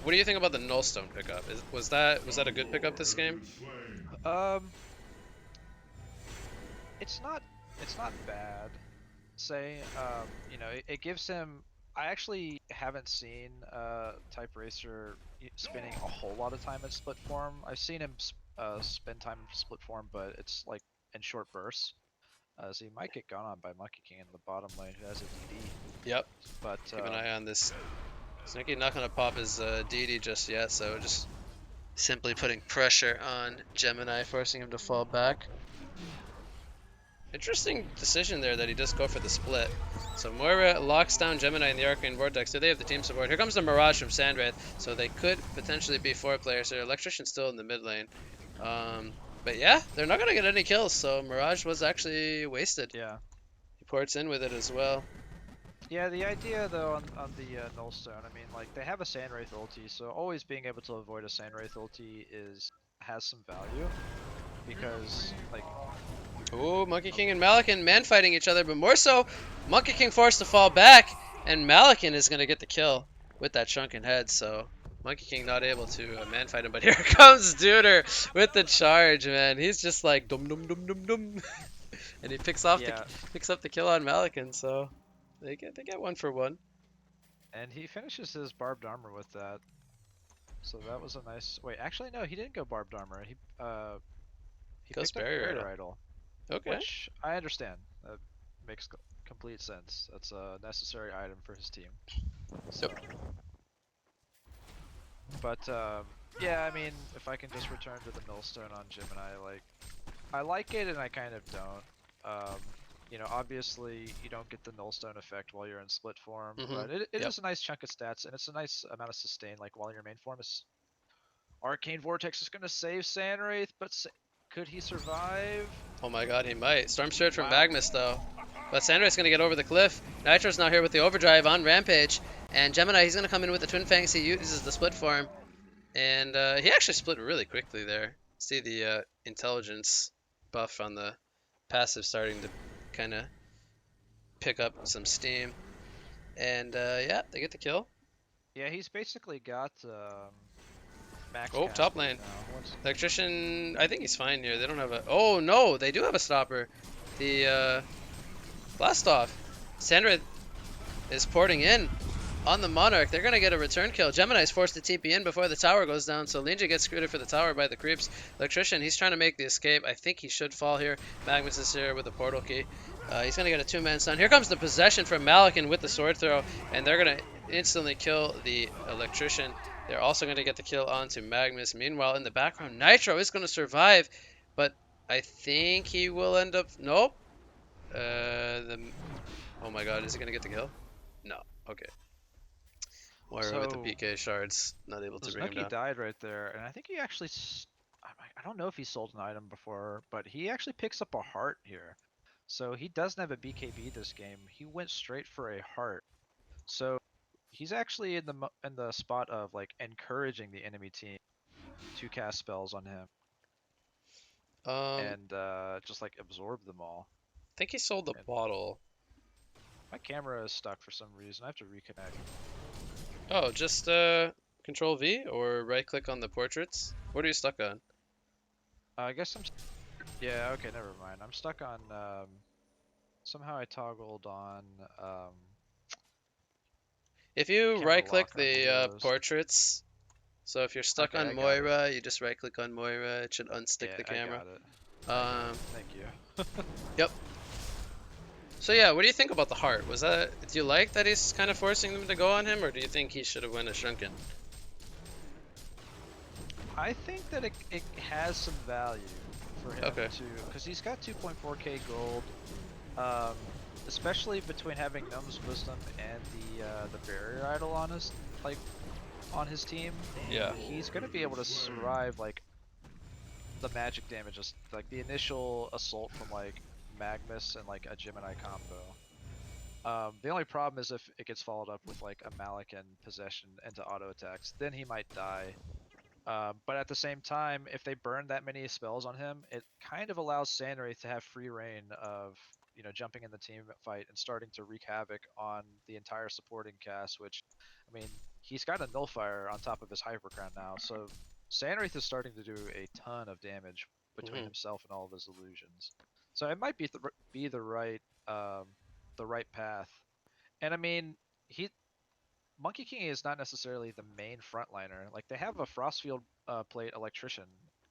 What do you think about the Nullstone pickup? Was that a good pickup this game? Um, it's not it's not bad. Say, you know, it gives him. I actually haven't seen Type Racer spending a whole lot of time in split form. I've seen him spend time in split form, but it's like in short bursts. So he might get gone on by Monkey King in the bottom lane, who has a DD. Yep. But Keep an eye on this. Snooki not gonna pop his DD just yet, so just simply putting pressure on Gemini, forcing him to fall back. Interesting decision there that he does go for the split. So Moira locks down Gemini in the Arcane Vortex. Do they have the team support? Here comes the Mirage from Sandwraith, so they could potentially be 4 players here. Electrician's still in the mid lane. But yeah, they're not gonna get any kills, so Mirage was actually wasted. yeah, He ports in with it as well. yeah. The idea though on the Nullstone, I mean, like they have a Sandwraith ulti, so always being able to avoid a Sandwraith ulti has some value because like Ooh, Monkey oh, King and Malakin man fighting each other, but more so, Monkey King forced to fall back, and Malakin is gonna get the kill with that shrunken head. So Monkey King not able to man fight him, but here comes Duder with the charge, man. He's just like dum dum dum dum dum, and he yeah, picks up the kill on Malakin. So they get 1 for 1. and he finishes his barbed armor with that. So that was a nice. Wait, actually no, he didn't go barbed armor. He Ghost picked up barrier barrier idol. idol, Okay. which I understand. That makes complete sense. That's a necessary item for his team. So, Yep. but yeah, I mean, if I can just return to the millstone on Gemini, like I like it and I kind of don't. You know, obviously you don't get the nullstone effect while you're in split form, Mhm. but it Yep. is a nice chunk of stats and it's a nice amount of sustain. Like while your main form is Arcane Vortex is going to save Sandwraith, but could he survive? Oh my God, he might. Storm Spirit from Wow. Magnus though. But Sandra's gonna get over the cliff. Nitro's now here with the overdrive on Rampage. And Gemini, he's gonna come in with the Twin Fangs. He uses the split form. And he actually split really quickly there. See the intelligence buff on the passive starting to kind of pick up some steam. And yeah, they get the kill. Yeah, he's basically got max Oh, cast top speed lane. now. Once Electrician, I think he's fine here. They don't have a. Oh no, they do have a stopper. The blast off. Sandra is porting in on the Monarch. They're gonna get a return kill. Gemini's forced to TP in before the tower goes down, so Linja gets screwed for the tower by the creeps. Electrician, he's trying to make the escape. I think he should fall here. Magnus is here with the portal key. He's gonna get a two-man stun. Here comes the possession from Malikan with the sword throw, and they're gonna instantly kill the Electrician. They're also gonna get the kill onto Magnus. Meanwhile, in the background, Nitro is gonna survive, but I think he will end up. Nope. Oh my God, is he gonna get the kill? No. Okay. Moira with the so PK shards, not able to bring him Snooki down. died right there, and I think he actually. I don't know if he sold an item before, but he actually picks up a heart here. So he doesn't have a BKB this game. He went straight for a heart. So he's actually in the spot of like encouraging the enemy team to cast spells on him I and just like absorb them all. think he sold the And bottle. my camera is stuck for some reason. I have to reconnect. Oh, just Control V or right click on the portraits. What are you stuck on? I guess I'm. Yeah. Okay. Never mind. I'm stuck on. Somehow I toggled on If you camera right click lock on the heroes. portraits, so if you're stuck Okay, on I got it. Moira, you just right click on Moira. It should unstick Yeah, the I camera. got it. I got Um, it. Thank you. yep. So yeah, what do you think about the heart? Was that do you like that he's kind of forcing them to go on him, or do you think he should have went a shrunken? I think that it has some value for him Okay. to, because he's got 2.4k gold, um, especially between having Gnome's Wisdom and the Barrier Idol on his on his team. Yeah. He's gonna be able to survive like the magic damage, just like the initial assault from like Magnus and like a Gemini combo. The only problem is if it gets followed up with like a Malikan possession into auto attacks, then he might die. But at the same time, if they burn that many spells on him, it kind of allows Sandwraith to have free reign of, jumping in the team fight and starting to wreak havoc on the entire supporting cast, which, I mean, he's got a Nullfire on top of his Hyper Crown now, so Sandwraith is starting to do a ton of damage between Hmm. himself and all of his illusions. So it might be the right path. And I mean, he Monkey King is not necessarily the main frontliner. Like they have a Frostfield plate electrician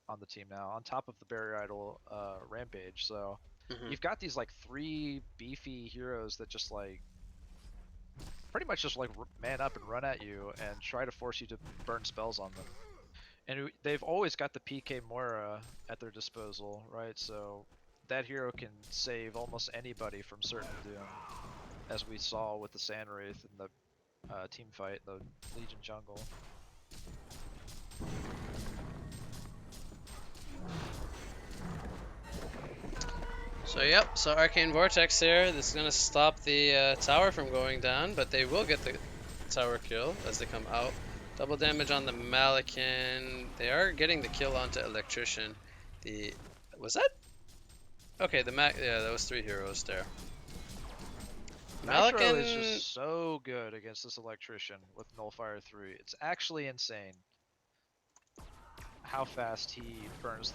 on the team now, on top of the Barrier Idol Rampage. So Hmm. you've got these like three beefy heroes that just like pretty much just like man up and run at you and try to force you to burn spells on them. And they've always got the PK Moira at their disposal, right? So that hero can save almost anybody from certain doom, as we saw with the Sandwraith and the team fight, the Legion jungle. So yep, so Arcane Vortex here. This is gonna stop the tower from going down, but they will get the tower kill as they come out. Double damage on the Malikan. They are getting the kill onto Electrician. The was that? Okay, yeah, that was three heroes there. Nitro is Malikan. just so good against this electrician with Nullfire 3. It's actually insane how fast he burns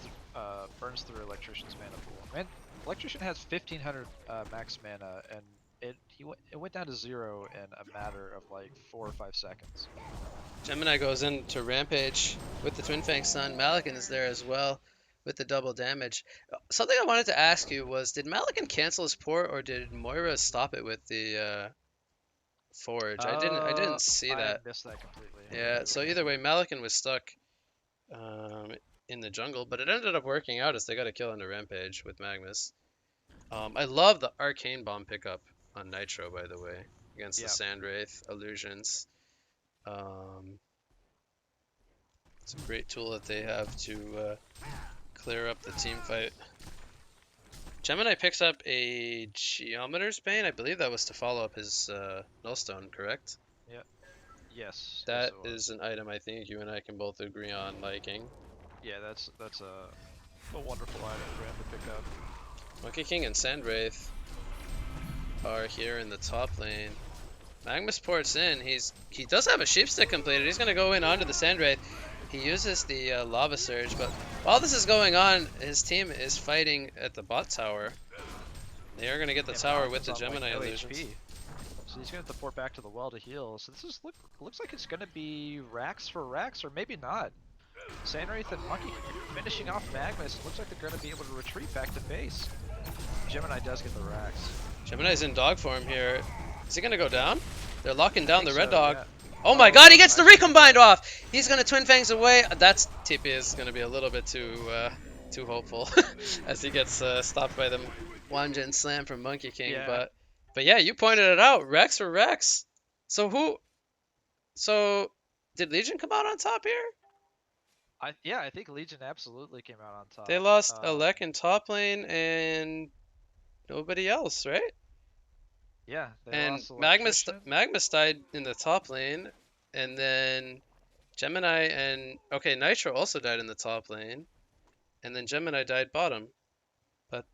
through electrician's mana pool. Man, electrician has 1500 max mana, and it went down to 0 in a matter of like 4 or 5 seconds. Gemini goes into Rampage with the Twin Fang Stun. Malikan is there as well with the double damage. Something I wanted to ask you was, did Malikan cancel his port or did Moira stop it with the Forge? I didn't see I that. missed that completely. Yeah, so either way, Malikan was stuck um, in the jungle, but it ended up working out as they got a kill on the Rampage with Magnus. I love the Arcane Bomb pickup on Nitro, by the way, against the Yeah. Sandwraith illusions. Um, it's a great tool that they have to clear up the team fight. Gemini picks up a Geometer's Bane. I believe that was to follow up his Nullstone, correct? Yeah. Yes. Yes, That it is was. an item I think you and I can both agree on liking. Yeah, that's a wonderful item for him to pick up. Monkey King and Sandwraith are here in the top lane. Magnus ports in. He does have a sheepstick completed. He's gonna go in onto the Sandwraith. He uses the lava surge, but while this is going on, his team is fighting at the bot tower. They are gonna get the Yeah, tower with Malkin's the on, like, Gemini no illusions. HP. So he's gonna have to port back to the well to heal. So this is looks like it's gonna be Rax for Rax, or maybe not. Sandwraith and Monkey finishing off Magnus. Looks like they're gonna be able to retreat back to base. Gemini does get the Rax. Gemini's in dog form here. Is he gonna go down? They're locking down the red So, dog. yeah. Oh my Oh, god, he nice gets the recombine. recombined off! He's gonna Twin Fangs away. That's TP is gonna be a little bit too hopeful as he gets stopped by the Wanjin slam from Monkey King. Yeah. But yeah, you pointed it out. Rex for Rex. So did Legion come out on top here? I think Legion absolutely came out on top. They lost Alec in top lane and nobody else, right? Yeah, they And lost Electrician. Magnus died in the top lane, and then Gemini and okay, Nitro also died in the top lane, and then Gemini died bottom. But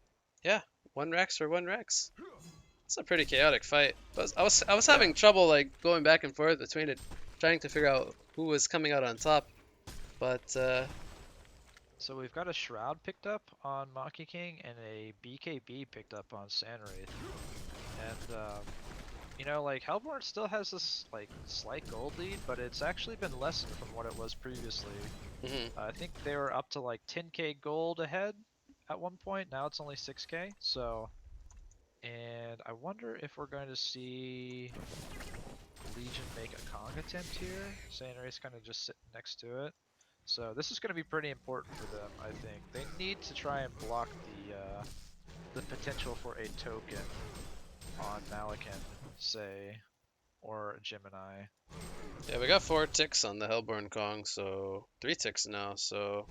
yeah, one Rex or one Rex. It's a pretty chaotic fight. But I was having trouble like going back and forth between it, trying to figure out who was coming out on top. But So we've got a Shroud picked up on Monkey King and a BKB picked up on Sandwraith. And you know, like Hellborn still has this like slight gold lead, but it's actually been lessened from what it was previously. mhm. I think they were up to like 10k gold ahead at one point. Now it's only 6k. So, and I wonder if we're going to see Legion make a Kong attempt here. Sandwraith's kind of just sitting next to it. So this is going to be pretty important for them, I think. They need to try and block the potential for a token on Malakin, say, or Gemini. Yeah, we got 4 ticks on the Hellborn Kong, so 3 ticks now. So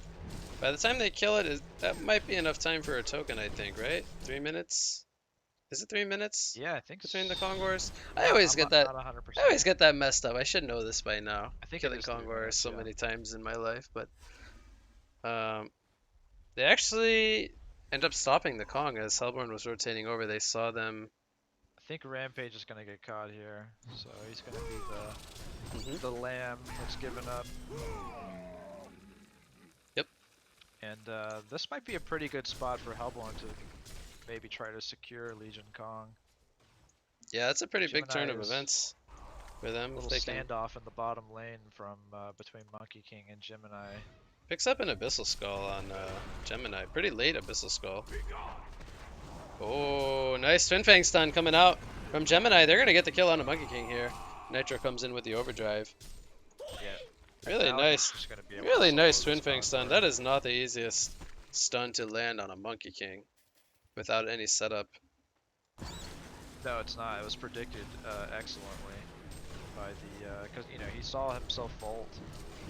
by the time they kill it, that might be enough time for a token, I think, right? 3 minutes? Is it 3 minutes Yeah, I think between the Kong Wars? I I not 100%. always get that messed up. I should know this by now. I think it Killing is 3 Kong Wars minutes, so yeah. many times in my life, but they actually end up stopping the Kong as Hellborn was rotating over. They saw them. I think Rampage is gonna get caught here, so he's gonna be Mhm. the lamb that's given up. Yep. And this might be a pretty good spot for Hellborn to maybe try to secure Legion Kong. Yeah, it's a pretty big turn of Gemini is events for A them. If little they can standoff in the bottom lane from between Monkey King and Gemini. picks up an Abyssal Skull on Gemini. Pretty late Abyssal Skull. Oh, nice Twin Fang stun coming out from Gemini. They're gonna get the kill on a Monkey King here. Nitro comes in with the overdrive. Yeah. Really Malakin's nice. just gonna be able Really to nice solo Twin this Fang stun. Conqueror. That is not the easiest stun to land on a Monkey King without any setup. No, it's not. It was predicted excellently by the because you know he saw himself vault.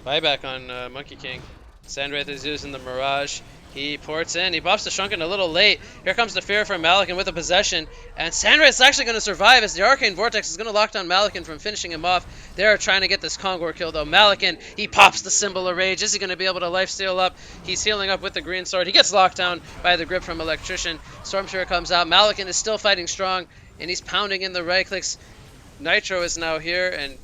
Buyback on Monkey King. Sandwraith is using the Mirage. He ports in. He buffs the Shrunken a little late. Here comes the Fear from Malakin with a possession. And Sandwraith's actually going to survive as the Arcane Vortex is going to lock down Malakin from finishing him off. They're trying to get this Kongor kill though. Malakin, he pops the Symbol of Rage. Is he going to be able to lifesteal up? He's healing up with the Green Sword. He gets locked down by the grip from Electrician. Stormspear comes out. Malakin is still fighting strong. And he's pounding in the right clicks. Nitro is now here, and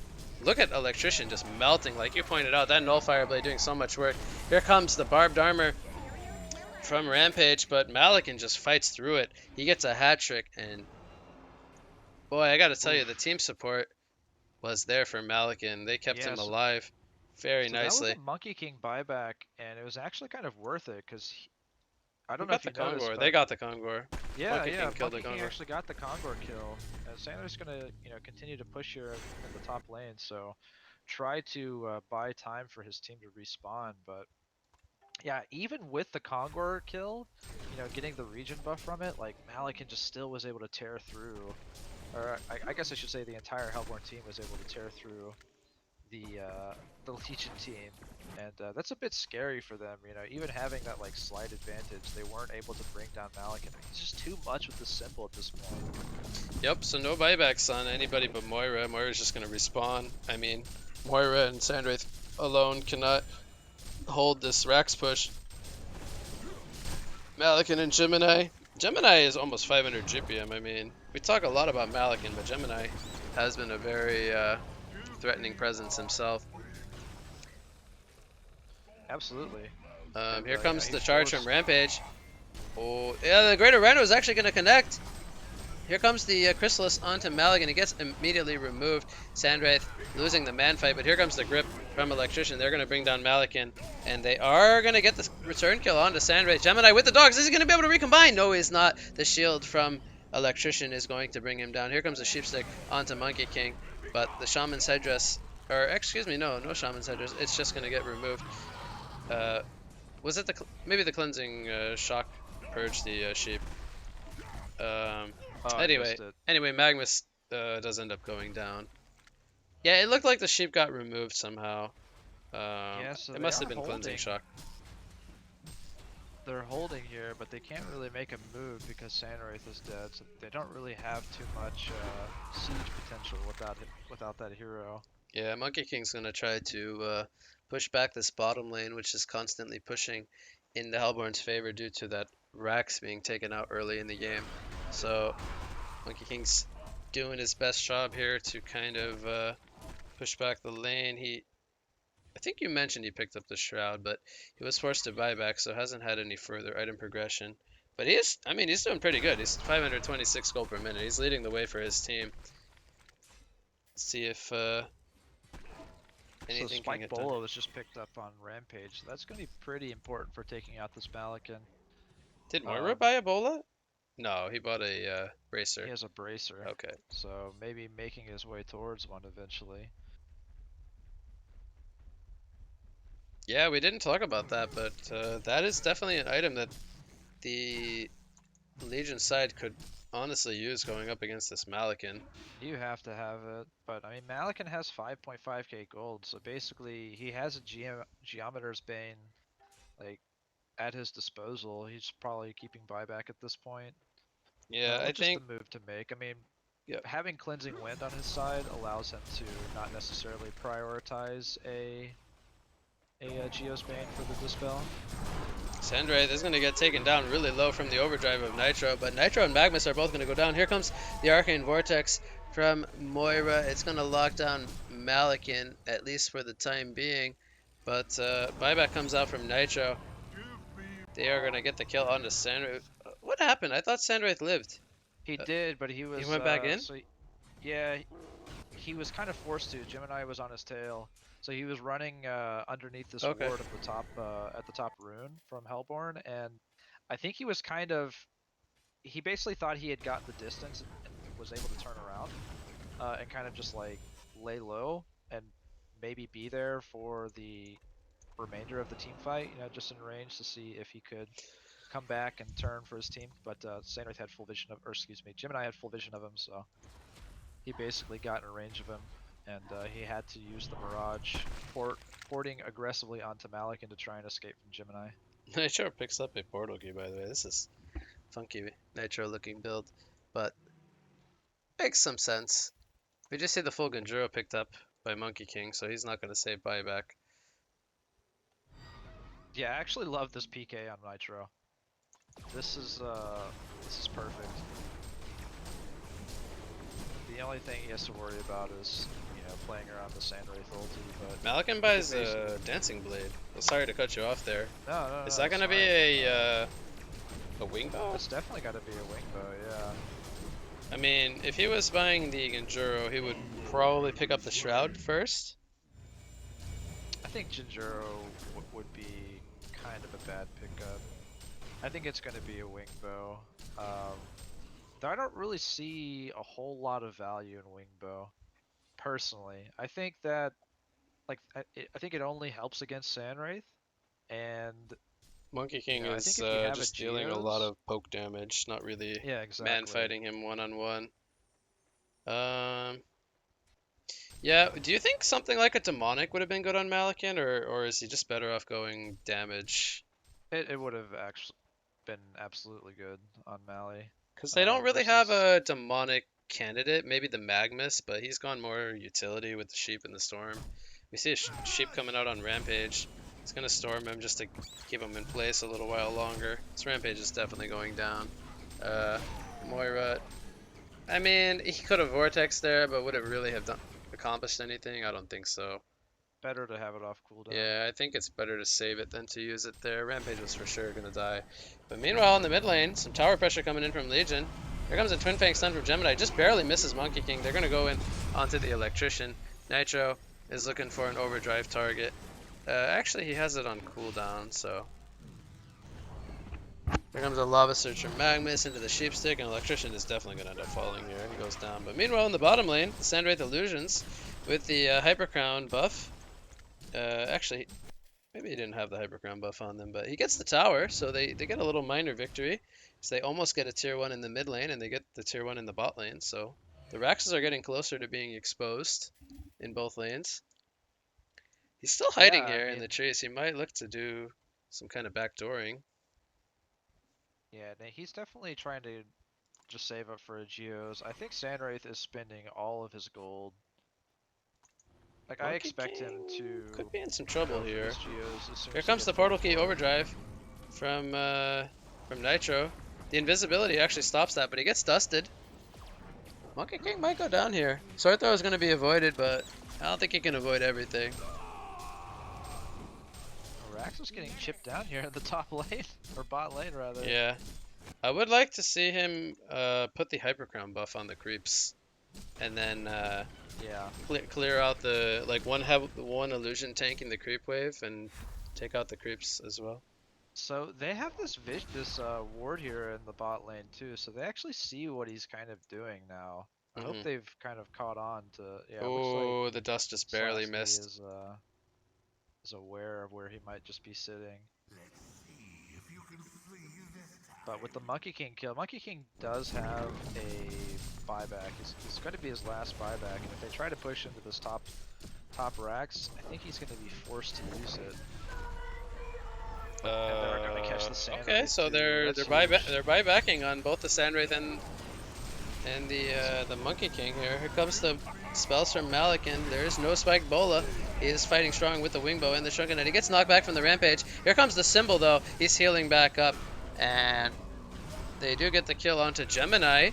look at Electrician just melting, like you pointed out. That Nullfire Blade doing so much work. Here comes the Barbed Armor from Rampage, but Malakin just fights through it. He gets a hat trick, and boy, I gotta tell you, the team support was there for Malakin. They kept Yeah, him so, alive very so nicely. that was a Monkey King buyback, and it was actually kind of worth it because I Who don't know got if you the noticed, Kongor? but They got the Kongor. yeah, Monkey King killed Monkey the King Kongor. actually got the Kongor kill, and Sanders gonna continue to push here in the top lane. So try to buy time for his team to respawn, but yeah, even with the Kongor kill, getting the region buff from it, like Malakin just still was able to tear through, or I guess I should say the entire Hellborn team was able to tear through the Legion team, and that's a bit scary for them. Even having that like slight advantage, they weren't able to bring down Malakin. He's just too much with the symbol at this point. Yep, so no buybacks on anybody but Moira. Moira's just gonna respawn. I mean, Moira and Sandwraith alone cannot hold this Rax push. Malakin and Gemini. Gemini is almost 500 GPM. I mean, we talk a lot about Malakin, but Gemini has been a very threatening presence himself. Absolutely. And Here you know, comes he the charge from forced. Rampage. Oh, yeah, the Greater Rhino is actually going to connect. Here comes the Chrysalis onto Malik, and he gets immediately removed. Sandwraith losing the man fight, but here comes the grip from Electrician. They're going to bring down Malakin, and they are going to get the return kill onto Sandwraith. Gemini with the dogs. Is he going to be able to recombine? No, he's not. The shield from Electrician is going to bring him down. Here comes the Sheepstick onto Monkey King, but the Shaman's Headdress, or excuse me, no Shaman's Headdress. It's just going to get removed. Was it maybe the Cleansing Shock purged the sheep? Um, Oh, I anyway, missed it. Magnus does end up going down. Yeah, it looked like the sheep got removed somehow. Yeah, so It they must are have been cleansing holding. shock. They're holding here, but they can't really make a move because Sandwraith is dead. So they don't really have too much siege potential without that hero. Yeah, Monkey King's gonna try to push back this bottom lane, which is constantly pushing in the Hellborn's favor due to that Rax being taken out early in the game. So Monkey King's doing his best job here to kind of push back the lane. I think you mentioned he picked up the Shroud, but he was forced to buy back, so hasn't had any further item progression. But I mean, he's doing pretty good. He's 526 gold per minute. He's leading the way for his team. Let's see if So anything can Spike get done. Bolo was just picked up on Rampage. So that's going to be pretty important for taking out this Malakin. Did Moira Um, buy Ebola? No, he bought a he bracer. has a bracer, Okay. so maybe making his way towards one eventually. Yeah, we didn't talk about that, but that is definitely an item that the Legion side could honestly use going up against this Malakin. You have to have it, but I mean Malakin has 5.5k gold, so basically he has a Geometer's Bane like at his disposal. He's probably keeping buyback at this point, Yeah, I which is the think. move to make. I mean, Yeah. having Cleansing Wind on his side allows him to not necessarily prioritize a Geo's Bane for the Dispel. Sandwraith is going to get taken down really low from the overdrive of Nitro, but Nitro and Magnus are both going to go down. Here comes the Arcane Vortex from Moira. It's going to lock down Malakin, at least for the time being, but buyback comes out from Nitro. They are going to get the kill onto Sandwraith. What happened? I thought Sandwraith lived. He did, but he He was went back in? yeah, he was kind of forced to. Gemini was on his tail, so he was running underneath this Okay. ward at the top rune from Hellborn, and I think he was kind of he basically thought he had gotten the distance and was able to turn around and kind of just like lay low and maybe be there for the remainder of the team fight, you know, just in range to see if he could come back and turn for his team. But Sandwraith had full vision of, or excuse me, Gemini had full vision of him, so he basically got in range of him, and he had to use the Mirage, porting aggressively onto Malakin to try and escape from Gemini. Nitro picks up a portal key, by the way. This is funky Nitro looking build, but makes some sense. We just see the full Ganjuro picked up by Monkey King, so he's not going to save buyback. Yeah, I actually love this PK on Nitro. This is perfect. The only thing he has to worry about is, you know, playing around the Sandwraith ulti, but Malakin buys a Dancing Blade. Well, sorry to cut you off there. no, Is that going to be a wing bow? It's definitely got to be a wing bow, yeah. I mean, if he was buying the Ganjuro, he would probably pick up the Shroud first. I think Jinjuro would be kind of a bad pickup. I think it's going to be a wing bow. Though I don't really see a whole lot of value in wing bow, personally. I think that, like, I think it only helps against Sandwraith, and Monkey King I is think if you have just a dealing a lot Geos, of poke damage, not really yeah, man exactly. fighting him one-on-one. Yeah, do you think something like a Demonic would have been good on Malakin, or is he just better off going damage? It would have actually been absolutely good on Mally. Because they don't really have Versus a Demonic candidate, maybe the Magnus, but he's gone more utility with the Sheep and the Storm. We see a Sheep coming out on Rampage. It's going to storm him just to keep him in place a little while longer. This Rampage is definitely going down. Moira I mean, he could have Vortex there, but would it really have done accomplished anything? I don't think so. Better to have it off cooldown. Yeah, I think it's better to save it than to use it there. Rampage was for sure gonna die. But meanwhile, in the mid lane, some tower pressure coming in from Legion. Here comes a Twin Fang stun from Gemini. Just barely misses Monkey King. They're gonna go in onto the Electrician. Nitro is looking for an overdrive target. Actually, he has it on cooldown, so. Here comes a Lava Surge from Magmus into the Sheepstick, and Electrician is definitely gonna end up falling here. He goes down. But meanwhile, in the bottom lane, the Sandwraith Illusions with the Hyper Crown buff. Actually, maybe he didn't have the Hypercrown buff on them, but he gets the tower, so they get a little minor victory. So they almost get a tier 1 in the mid lane, and they get the tier 1 in the bot lane. So the Raxes are getting closer to being exposed in both lanes. He's still Yeah, hiding I here in mean, the trees. He might look to do some kind of backdooring. yeah, he's definitely trying to just save up for a Geos. I think Sandwraith is spending all of his gold. Like, I Monkey expect him King to could be in some trouble go for here. this Geos as soon Here as he comes gets the level Portal Key 4. Overdrive from Nitro. The invisibility actually stops that, but he gets dusted. Monkey King might go down here. Sword Throw is going to be avoided, but I don't think he can avoid everything. Rax is getting chipped down here in the top lane, or bot lane rather. Yeah. I would like to see him put the Hypercrown buff on the creeps. And then Yeah. clear out the, like, one illusion tanking the creep wave and take out the creeps as well. So they have this ward here in the bot lane too, so they actually see what he's kind of doing now. I hope Hmm. they've kind of caught on to, yeah, it looks like Oh, the dust just barely Slasty missed. is aware of where he might just be sitting. But with the Monkey King kill, Monkey King does have a buyback. It's going to be his last buyback, and if they try to push into this top racks, I think he's going to be forced to use it. And they're going to catch the Sand Okay, Wraith so too. That's they're huge. buybacking on both the Sandwraith and the Monkey King here. Here comes the spells from Malikan. There is no Spike Bola. He is fighting strong with the Wingbow and the Shrunken Knight. He gets knocked back from the Rampage. Here comes the Symbol though. He's healing back up, and they do get the kill onto Gemini.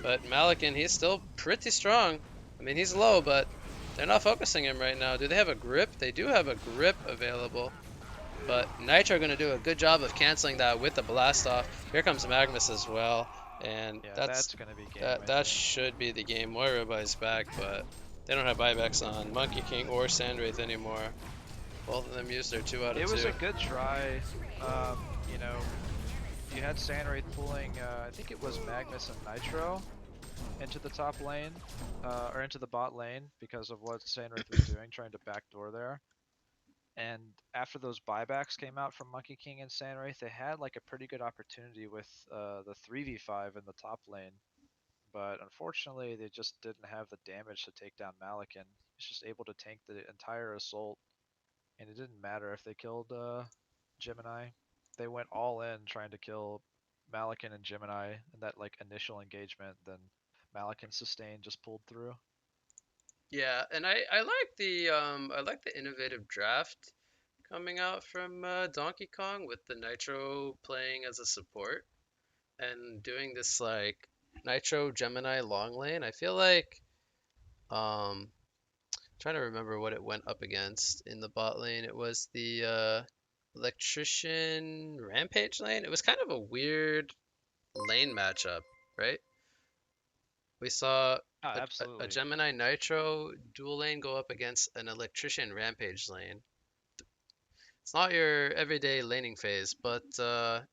But Malikan, he's still pretty strong. I mean, he's low, but they're not focusing him right now. Do they have a grip? They do have a grip available. But Nitro are going to do a good job of canceling that with the blast off. Here comes Magnus as well, and Yeah, that's that's going to be game, that should be the game. Moira buys back, but they don't have buybacks on Monkey King or Sandwraith anymore. Both of them used their 2 out of 2. It was a good try. You know, you had Sandwraith pulling, I think it was Magnus and Nitro into the top lane, or into the bot lane because of what Sandwraith was doing, trying to backdoor there. And after those buybacks came out from Monkey King and Sandwraith, they had like a pretty good opportunity with the 3v5 in the top lane. But unfortunately, they just didn't have the damage to take down Malikan. He's just able to tank the entire assault, and it didn't matter if they killed Gemini. They went all in trying to kill Malikan and Gemini in that like initial engagement. Then Malikan sustain just pulled through. Yeah, and I like the innovative draft coming out from Donkey Kong with the Nitro playing as a support and doing this like Nitro Gemini long lane. I feel like trying to remember what it went up against in the bot lane. It was the Electrician Rampage lane. It was kind of a weird lane matchup, right? We saw Ah, a absolutely. Gemini Nitro dual lane go up against an Electrician Rampage lane. It's not your everyday laning phase, but the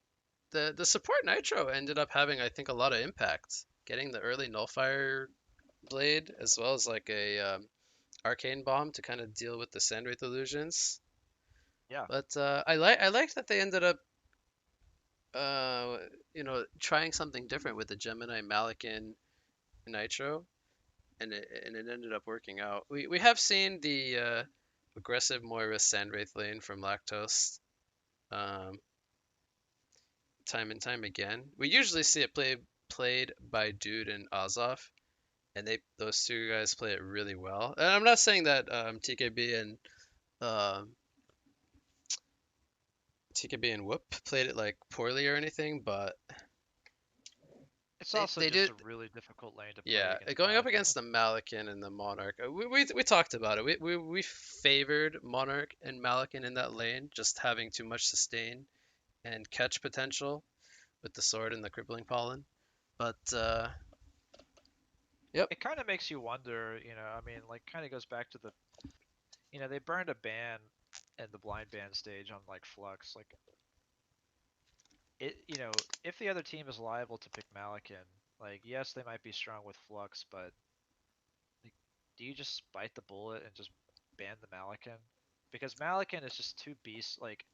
support Nitro ended up having, I think, a lot of impact. Getting the early Nullfire Blade as well as like a Arcane Bomb to kind of deal with the Sandwraith illusions. Yeah. But I like that they ended up uh, trying something different with the Gemini Malikan Nitro, and it ended up working out. We have seen the aggressive Moira Sandwraith lane from Lactose um, time and time again. We usually see it played by Dude and Azov, and those two guys play it really well. And I'm not saying that TKB and um, TKB and Whoop played it like poorly or anything, but It's also they just do. a really difficult lane to play Yeah, against going up Malakin against with. the Malakin and the Monarch, we talked about it. We favored Monarch and Malakin in that lane, just having too much sustain and catch potential with the sword and the crippling pollen. But yep. It kind of makes you wonder, I mean, like, kind of goes back to they burned a ban in the blind ban stage on like Flux. Like, if the other team is liable to pick Malakin, like, yes, they might be strong with Flux, but like, do you just bite the bullet and just ban the Malakin? Because Malakin is just too beast. Like,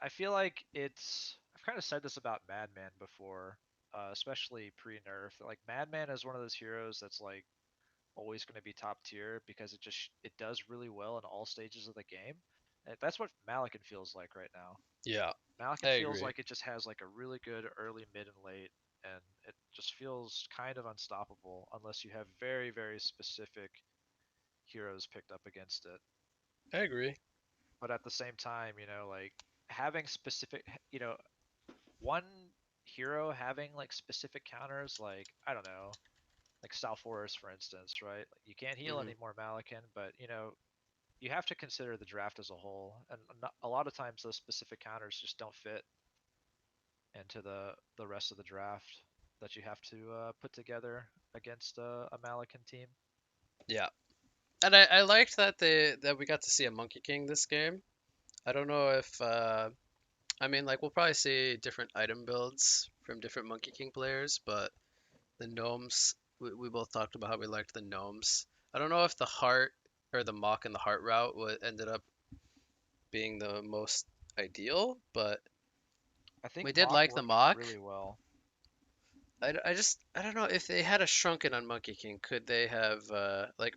I feel like I've kind of said this about Madman before, especially pre-nerf. Like, Madman is one of those heroes that's like always going to be top tier because it does really well in all stages of the game. And that's what Malakin feels like right now. Yeah, I Malakin feels agree. like it just has like a really good early, mid, and late, and it just feels kind of unstoppable unless you have very, very specific heroes picked up against it. I agree. But at the same time, like having specific, one hero having like specific counters, like I don't know, like South Forest for instance, right? Like, you can't heal Hmm. anymore Malakin, but you have to consider the draft as a whole, and a lot of times those specific counters just don't fit into the rest of the draft that you have to put together against a Malakin team. Yeah, and I liked that we got to see a Monkey King this game. I don't know if I mean like we'll probably see different item builds from different Monkey King players, but the gnomes we both talked about how we liked the gnomes. I don't know if the heart or the mock and the heart route ended up being the most ideal, but I think we did Mock like the worked mock. really well. I don't know if they had a shrunken on Monkey King, could they have like